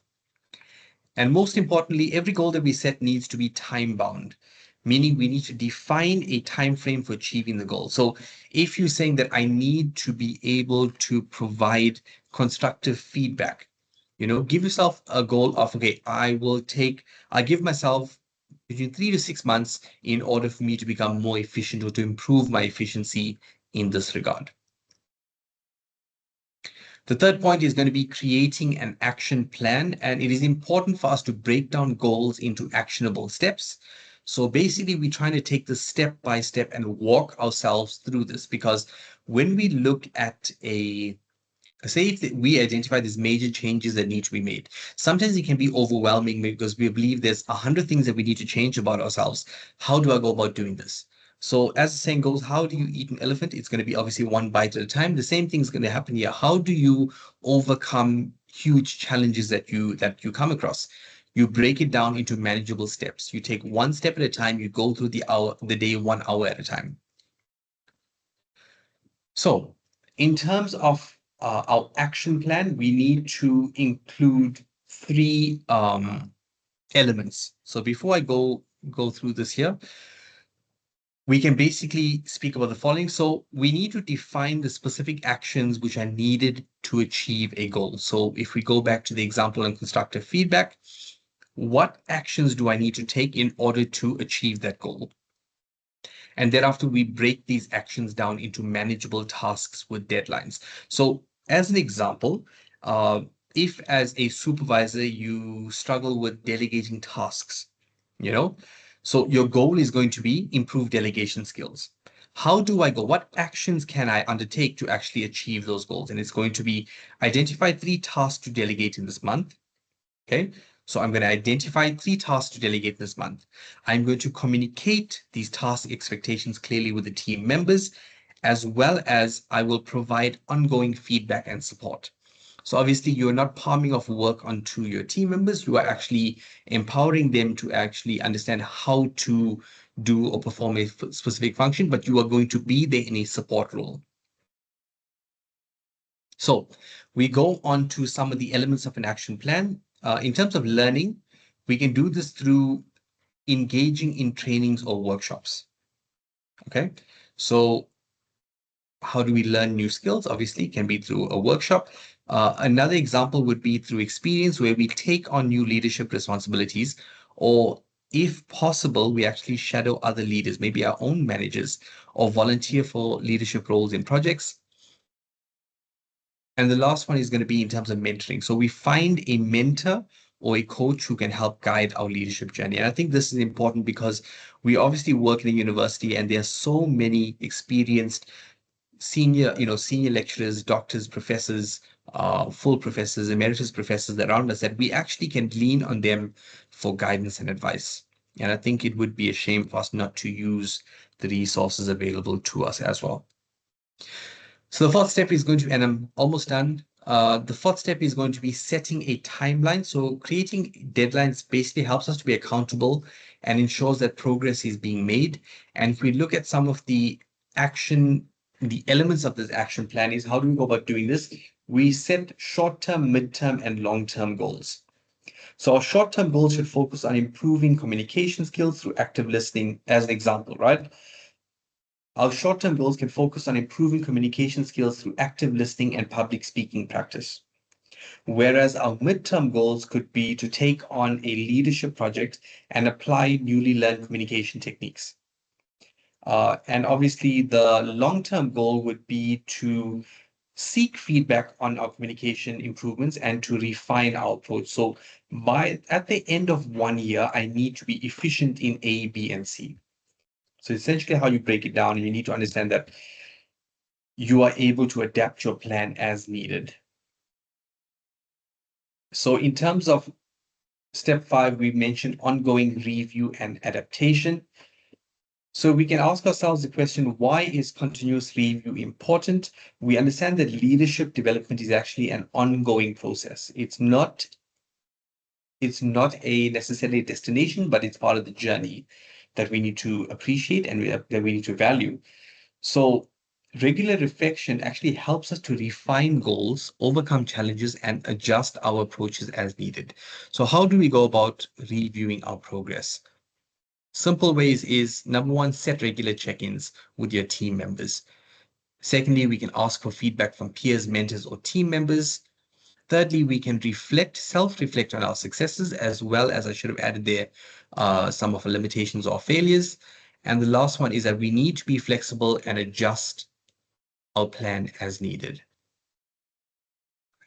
And most importantly, every goal that we set needs to be time bound, meaning we need to define a time frame for achieving the goal. So if you're saying that I need to be able to provide constructive feedback, give yourself a goal of, okay, I'll give myself between 3 to 6 months in order for me to become more efficient or to improve my efficiency in this regard. The third point is going to be creating an action plan, and it is important for us to break down goals into actionable steps. So basically, we're trying to take this step by step and walk ourselves through this, because when we look at say if we identify these major changes that need to be made, sometimes it can be overwhelming because we believe there's 100 things that we need to change about ourselves. How do I go about doing this? So as the saying goes, how do you eat an elephant? It's going to be obviously one bite at a time. The same thing is going to happen here. How do you overcome huge challenges that you come across? You break it down into manageable steps. You take one step at a time. You go through the day 1 hour at a time. So in terms of our action plan, we need to include 3 elements. So before I go through this here, we can basically speak about the following. So we need to define the specific actions which are needed to achieve a goal. So if we go back to the example on constructive feedback, what actions do I need to take in order to achieve that goal? And thereafter, we break these actions down into manageable tasks with deadlines. So as an example, if as a supervisor, you struggle with delegating tasks, so your goal is going to be improve delegation skills. How do I go? What actions can I undertake to actually achieve those goals? And it's going to be identify 3 tasks to delegate in this month. Okay. So I'm going to identify 3 tasks to delegate this month. I'm going to communicate these task expectations clearly with the team members, as well as I will provide ongoing feedback and support. So obviously you're not palming off work onto your team members. You are actually empowering them to actually understand how to do or perform a specific function, but you are going to be there in a support role. So we go on to some of the elements of an action plan. In terms of learning, we can do this through engaging in trainings or workshops. Okay, so how do we learn new skills? Obviously, it can be through a workshop. Another example would be through experience, where we take on new leadership responsibilities, or if possible, we actually shadow other leaders, maybe our own managers, or volunteer for leadership roles in projects. And the last one is going to be in terms of mentoring. So we find a mentor or a coach who can help guide our leadership journey. And I think this is important because we obviously work in a university, and there are so many experienced senior lecturers, doctors, professors, full professors, emeritus professors around us, that we actually can lean on them for guidance and advice. And I think it would be a shame for us not to use the resources available to us as well. So the fourth step is going to, and I'm almost done. The fourth step is going to be setting a timeline. So creating deadlines basically helps us to be accountable and ensures that progress is being made. And if we look at some of the elements of this action plan, is how do we go about doing this? We set short-term, mid-term, and long-term goals. So our short-term goals should focus on improving communication skills through active listening, as an example, right? Our short-term goals can focus on improving communication skills through active listening and public speaking practice. Whereas our midterm goals could be to take on a leadership project and apply newly learned communication techniques. And obviously, the long-term goal would be to seek feedback on our communication improvements and to refine our approach. So at the end of 1 year, I need to be efficient in A, B, and C. So essentially how you break it down, and you need to understand that you are able to adapt your plan as needed. So in terms of step 5, we mentioned ongoing review and adaptation. So we can ask ourselves the question, why is continuous review important? We understand that leadership development is actually an ongoing process. It's not a necessarily a destination, but it's part of the journey that we need to appreciate and that we need to value. So regular reflection actually helps us to refine goals, overcome challenges, and adjust our approaches as needed. So how do we go about reviewing our progress? Simple ways is, number one, set regular check-ins with your team members. Secondly, we can ask for feedback from peers, mentors, or team members. Thirdly, we can self-reflect on our successes, as well as, I should have added there, some of our limitations or failures. And the last one is that we need to be flexible and adjust our plan as needed.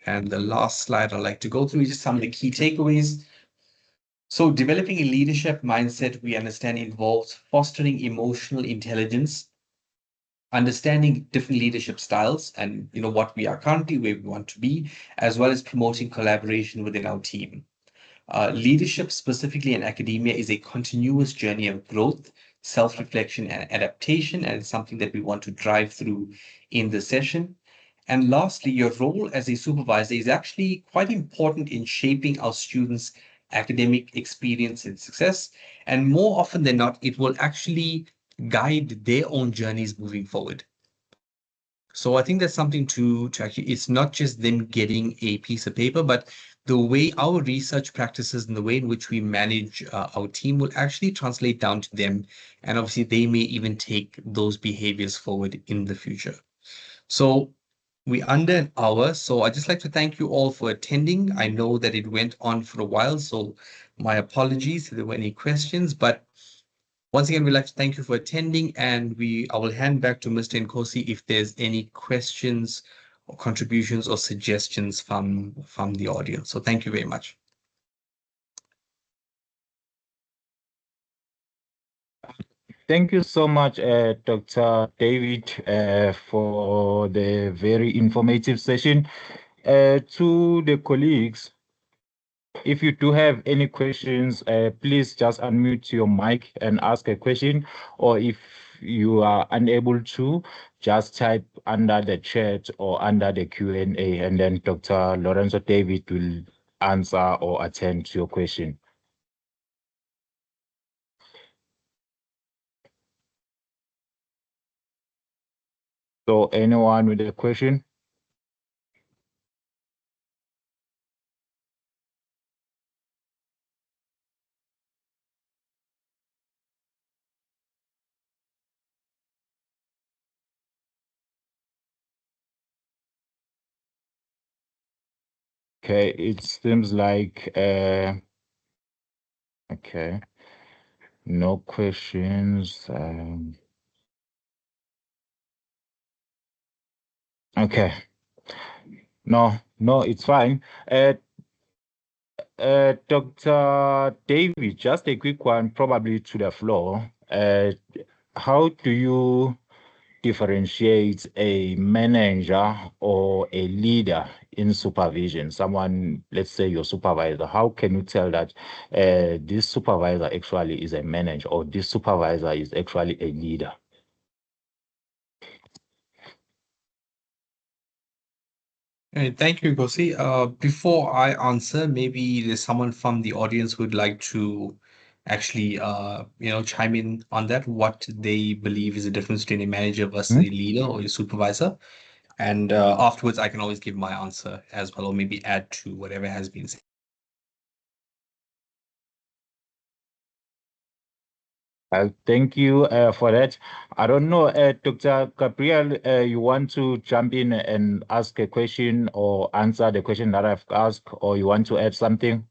And the last slide I'd like to go through is just some of the key takeaways. So developing a leadership mindset, we understand, involves fostering emotional intelligence, understanding different leadership styles and what we are currently, where we want to be, as well as promoting collaboration within our team. Leadership, specifically in academia, is a continuous journey of growth, self-reflection, and adaptation, and it's something that we want to drive through in this session. And lastly, your role as a supervisor is actually quite important in shaping our students' academic experience and success. And more often than not, it will actually guide their own journeys moving forward. So I think that's something to actually, it's not just them getting a piece of paper, but the way our research practices and the way in which we manage our team will actually translate down to them. And obviously, they may even take those behaviors forward in the future. So we're under an hour. So I'd just like to thank you all for attending. I know that it went on for a while, so my apologies if there were any questions. But once again, we'd like to thank you for attending, and I will hand back to Mr. Nkosi if there's any questions or contributions or suggestions from the audience. So thank you very much. Thank you so much, Dr. David, for the very informative session. To the colleagues, if you do have any questions, please just unmute your mic and ask a question, or if you are unable to, just type under the chat or under the Q&A, and then Dr. Lorenzo David will answer or attend to your question. So anyone with a question? Okay, it seems like, okay, no questions. Okay, no, it's fine. Dr. David, just a quick one, probably to the floor. How do you differentiate a manager or a leader in supervision? Someone, let's say your supervisor, how can you tell that this supervisor actually is a manager or this supervisor is actually a leader? Thank you, Gosi. Before I answer, maybe there's someone from the audience who would like to actually, chime in on that, what they believe is the difference between a manager versus a leader or a supervisor. And afterwards, I can always give my answer as well, or maybe add to whatever has been said. Thank you for that. I don't know, Dr. Gabriel, you want to jump in and ask a question or answer the question that I've asked, or you want to add something?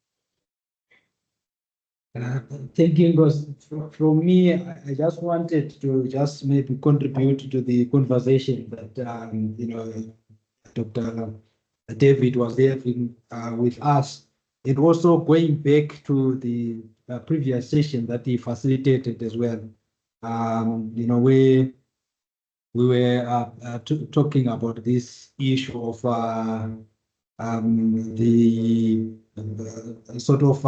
Thank you, because from me, I just wanted to just maybe contribute to the conversation that, Dr. David was having with us. And also going back to the previous session that he facilitated as well, where we were talking about this issue of the sort of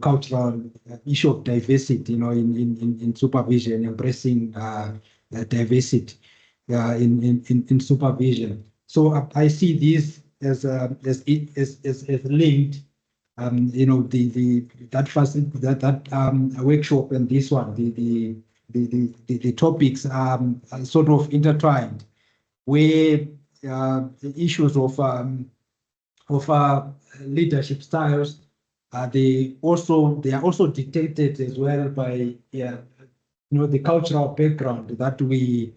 cultural issue of diversity, in supervision, embracing diversity in supervision. So I see this as linked. That workshop and this one, the topics are sort of intertwined, where the issues of leadership styles, they are also dictated as well by the cultural background that we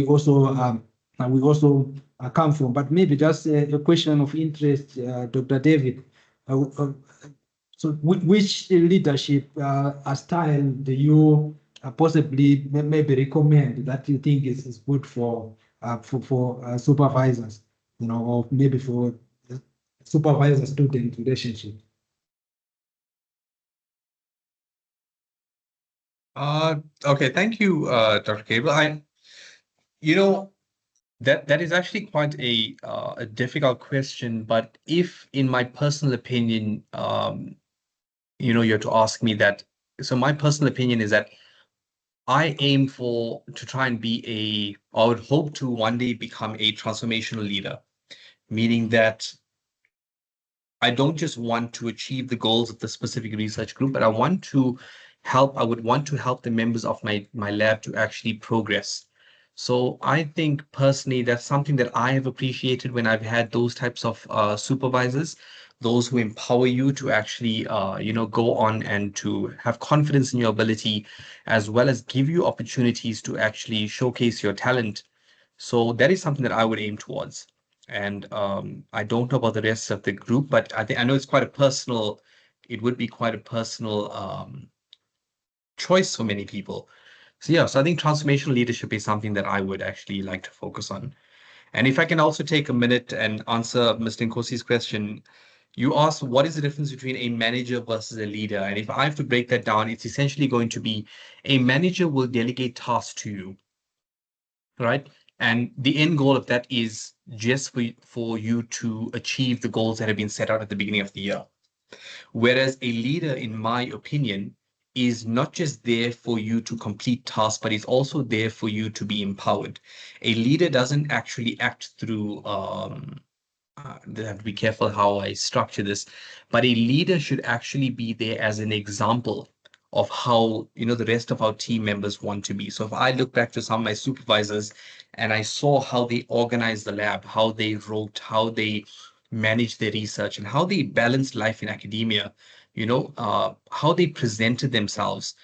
also come from. But maybe just a question of interest, Dr. David. So which leadership style do you possibly maybe recommend that you think is good for supervisors, or maybe for supervisor-student relationship? Okay, thank you, Dr. Cable. That is actually quite a difficult question, but if in my personal opinion, you're to ask me that, so my personal opinion is that I aim to try and I would hope to one day become a transformational leader, meaning that I don't just want to achieve the goals of the specific research group, but I would want to help the members of my lab to actually progress. So I think personally, that's something that I have appreciated when I've had those types of supervisors, those who empower you to actually, go on and to have confidence in your ability, as well as give you opportunities to actually showcase your talent. So that is something that I would aim towards. And I don't know about the rest of the group, but I know it would be quite a personal choice for many people. So yeah, so I think transformational leadership is something that I would actually like to focus on. And if I can also take a minute and answer Mr. Nkosi's question, you asked what is the difference between a manager versus a leader? And if I have to break that down, it's essentially going to be a manager will delegate tasks to you, right? And the end goal of that is just for you to achieve the goals that have been set out at the beginning of the year. Whereas a leader, in my opinion, is not just there for you to complete tasks, but is also there for you to be empowered. A leader doesn't actually act through, I have to be careful how I structure this, but a leader should actually be there as an example of how the rest of our team members want to be. So if I look back to some of my supervisors and I saw how they organized the lab, how they wrote, how they managed their research, and how they balanced life in academia, how they presented themselves,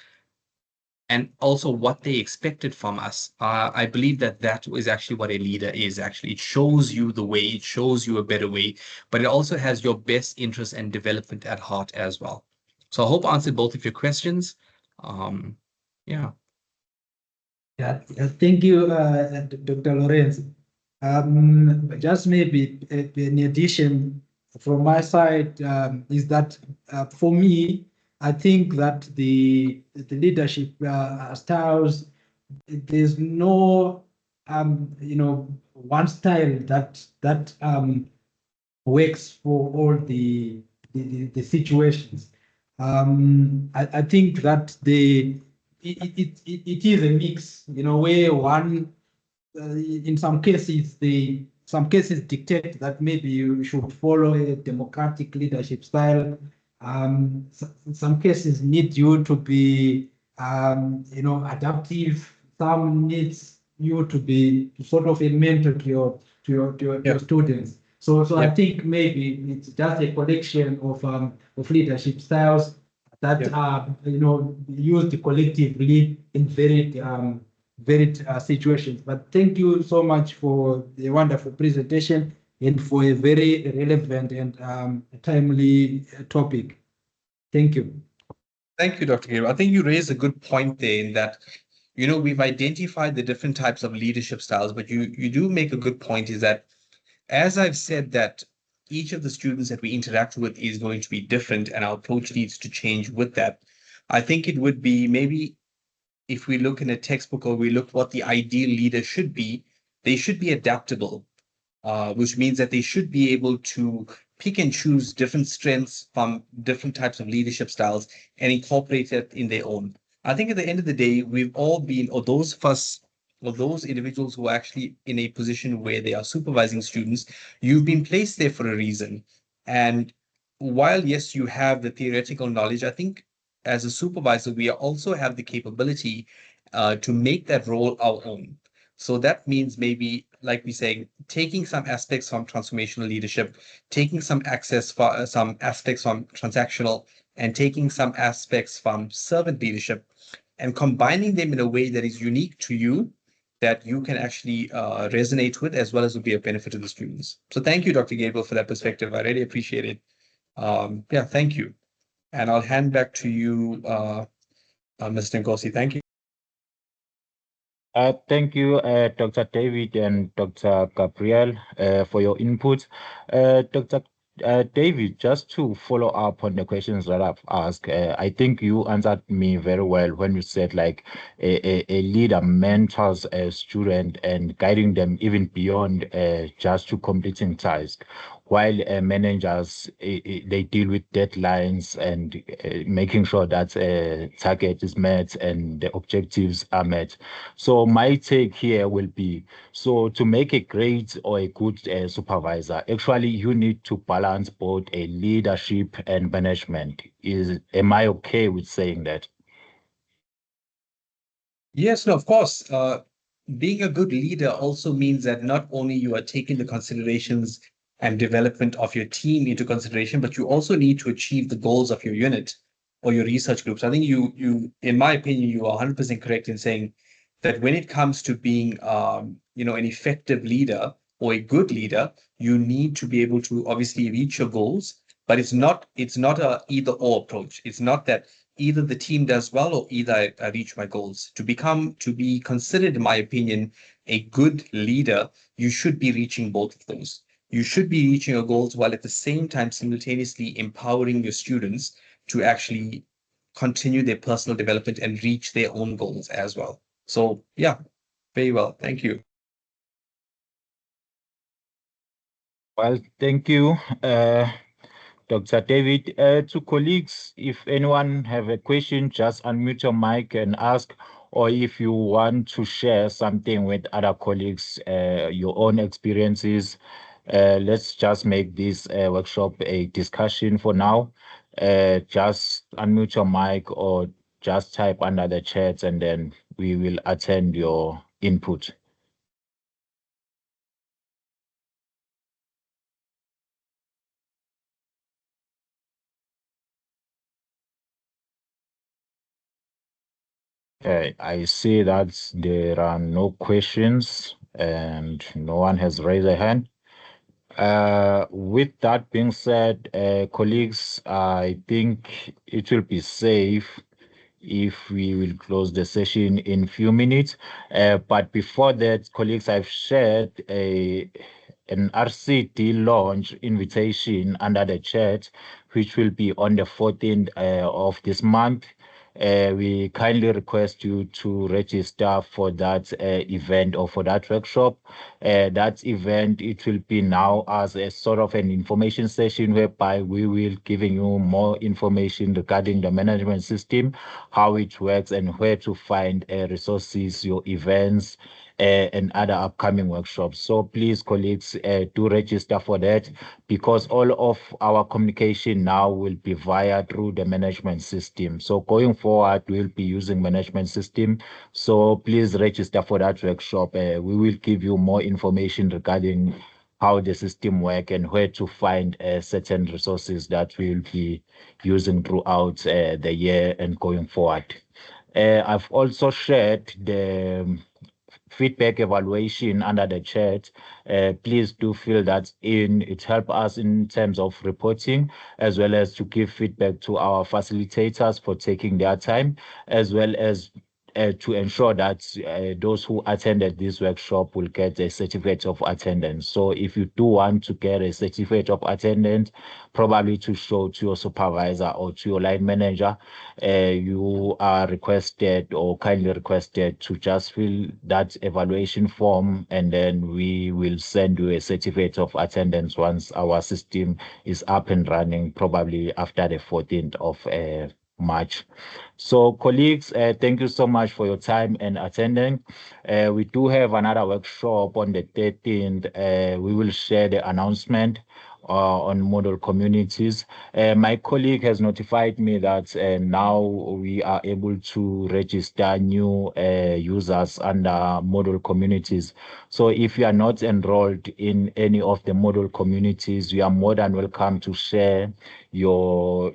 and also what they expected from us. I believe that is actually what a leader is. Actually, it shows you the way, it shows you a better way, but it also has your best interest and development at heart as well. So I hope I answered both of your questions. Yeah. Yeah, thank you, Dr. Lawrence. Just maybe in addition from my side, is that for me, I think that the leadership styles, there's no one style that works for all the situations. I think that it is a mix, where one in some cases dictate that maybe you should follow a democratic leadership style. Some cases need you to be adaptive. Some needs you to sort of a mentor to your students. So I think maybe it's just a collection of leadership styles that are used collectively in varied situations. But thank you so much for the wonderful presentation and for a very relevant and timely topic. Thank you. Thank you, Dr. Gabriel. I think you raised a good point there in that, we've identified the different types of leadership styles, but you do make a good point is that, as I've said, that each of the students that we interact with is going to be different and our approach needs to change with that. I think it would be maybe if we look in a textbook or we look what the ideal leader should be, they should be adaptable, which means that they should be able to pick and choose different strengths from different types of leadership styles and incorporate it in their own. I think at the end of the day, we've all been, or those of us, or those individuals who are actually in a position where they are supervising students, you've been placed there for a reason. And while, yes, you have the theoretical knowledge, I think as a supervisor, we also have the capability to make that role our own. So that means maybe, like we say, taking some aspects from transformational leadership, taking some aspects from transactional, and taking some aspects from servant leadership, and combining them in a way that is unique to you, that you can actually resonate with, as well as will be a benefit to the students. So thank you, Dr. Gabriel, for that perspective. I really appreciate it. Yeah, thank you. And I'll hand back to you, Mr. Nkosi. Thank you. Thank you, Dr. David and Dr. Gabriel, for your input. Dr. David, just to follow up on the questions that I've asked, I think you answered me very well when you said like a leader mentors a student and guiding them even beyond just to completing tasks, while managers they deal with deadlines and making sure that target is met and the objectives are met. So my take here will be, so to make a great or a good supervisor, actually you need to balance both a leadership and management. Am I okay with saying that? Yes, no, of course. Being a good leader also means that not only you are taking the considerations and development of your team into consideration, but you also need to achieve the goals of your unit or your research groups. I think in my opinion, you are 100% correct in saying that when it comes to being, an effective leader or a good leader, you need to be able to obviously reach your goals, but it's not a either or approach. It's not that either the team does well or either I reach my goals. To be considered, in my opinion, a good leader, you should be reaching both of those. You should be reaching your goals while at the same time simultaneously empowering your students to actually continue their personal development and reach their own goals as well. So yeah, very well. Thank you. Well, thank you, Dr. David. To colleagues, if anyone have a question, just unmute your mic and ask, or if you want to share something with other colleagues, your own experiences, let's just make this workshop a discussion for now. Just unmute your mic or just type under the chat and then we will attend your input. I see that there are no questions and no one has raised a hand. With that being said, colleagues, I think it will be safe if we will close the session in few minutes. But before that, colleagues, I've shared an RCD launch invitation under the chat, which will be on the 14th of this month. We kindly request you to register for that event or for that workshop. That event, it will be now as a sort of an information session whereby we will giving you more information regarding the management system, how it works and where to find resources, your events, and other upcoming workshops. So please, colleagues, do register for that because all of our communication now will be via through the management system. So going forward, we'll be using management system. So please register for that workshop. We will give you more information regarding how the system works and where to find certain resources that we'll be using throughout the year and going forward. I've also shared the feedback evaluation under the chat. Please do fill that in. It helps us in terms of reporting, as well as to give feedback to our facilitators for taking their time, as well as to ensure that those who attended this workshop will get a certificate of attendance. So if you do want to get a certificate of attendance, probably to show to your supervisor or to your line manager, you are requested or kindly requested to just fill that evaluation form, and then we will send you a certificate of attendance once our system is up and running, probably after the 14th of March. So colleagues, thank you so much for your time and attending. We do have another workshop on the 13th. We will share the announcement on model communities. My colleague has notified me that now we are able to register new users under model communities. So if you are not enrolled in any of the model communities, you are more than welcome to share your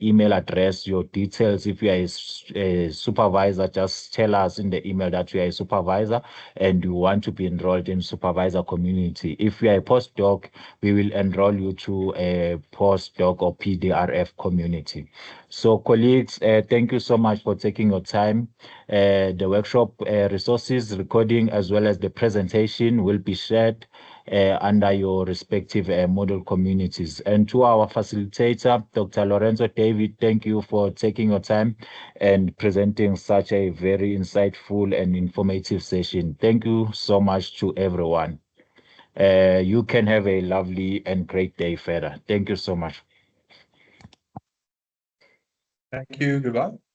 email address, your details. If you are a supervisor, just tell us in the email that you are a supervisor and you want to be enrolled in supervisor community. If you are a postdoc, we will enroll you to a postdoc or PDRF community. So colleagues, thank you so much for taking your time. The workshop resources, recording, as well as the presentation will be shared under your respective model communities. And to our facilitator, Dr. Lorenzo David, thank you for taking your time and presenting such a very insightful and informative session. Thank you so much to everyone. You can have a lovely and great day further. Thank you so much. Thank you. Goodbye.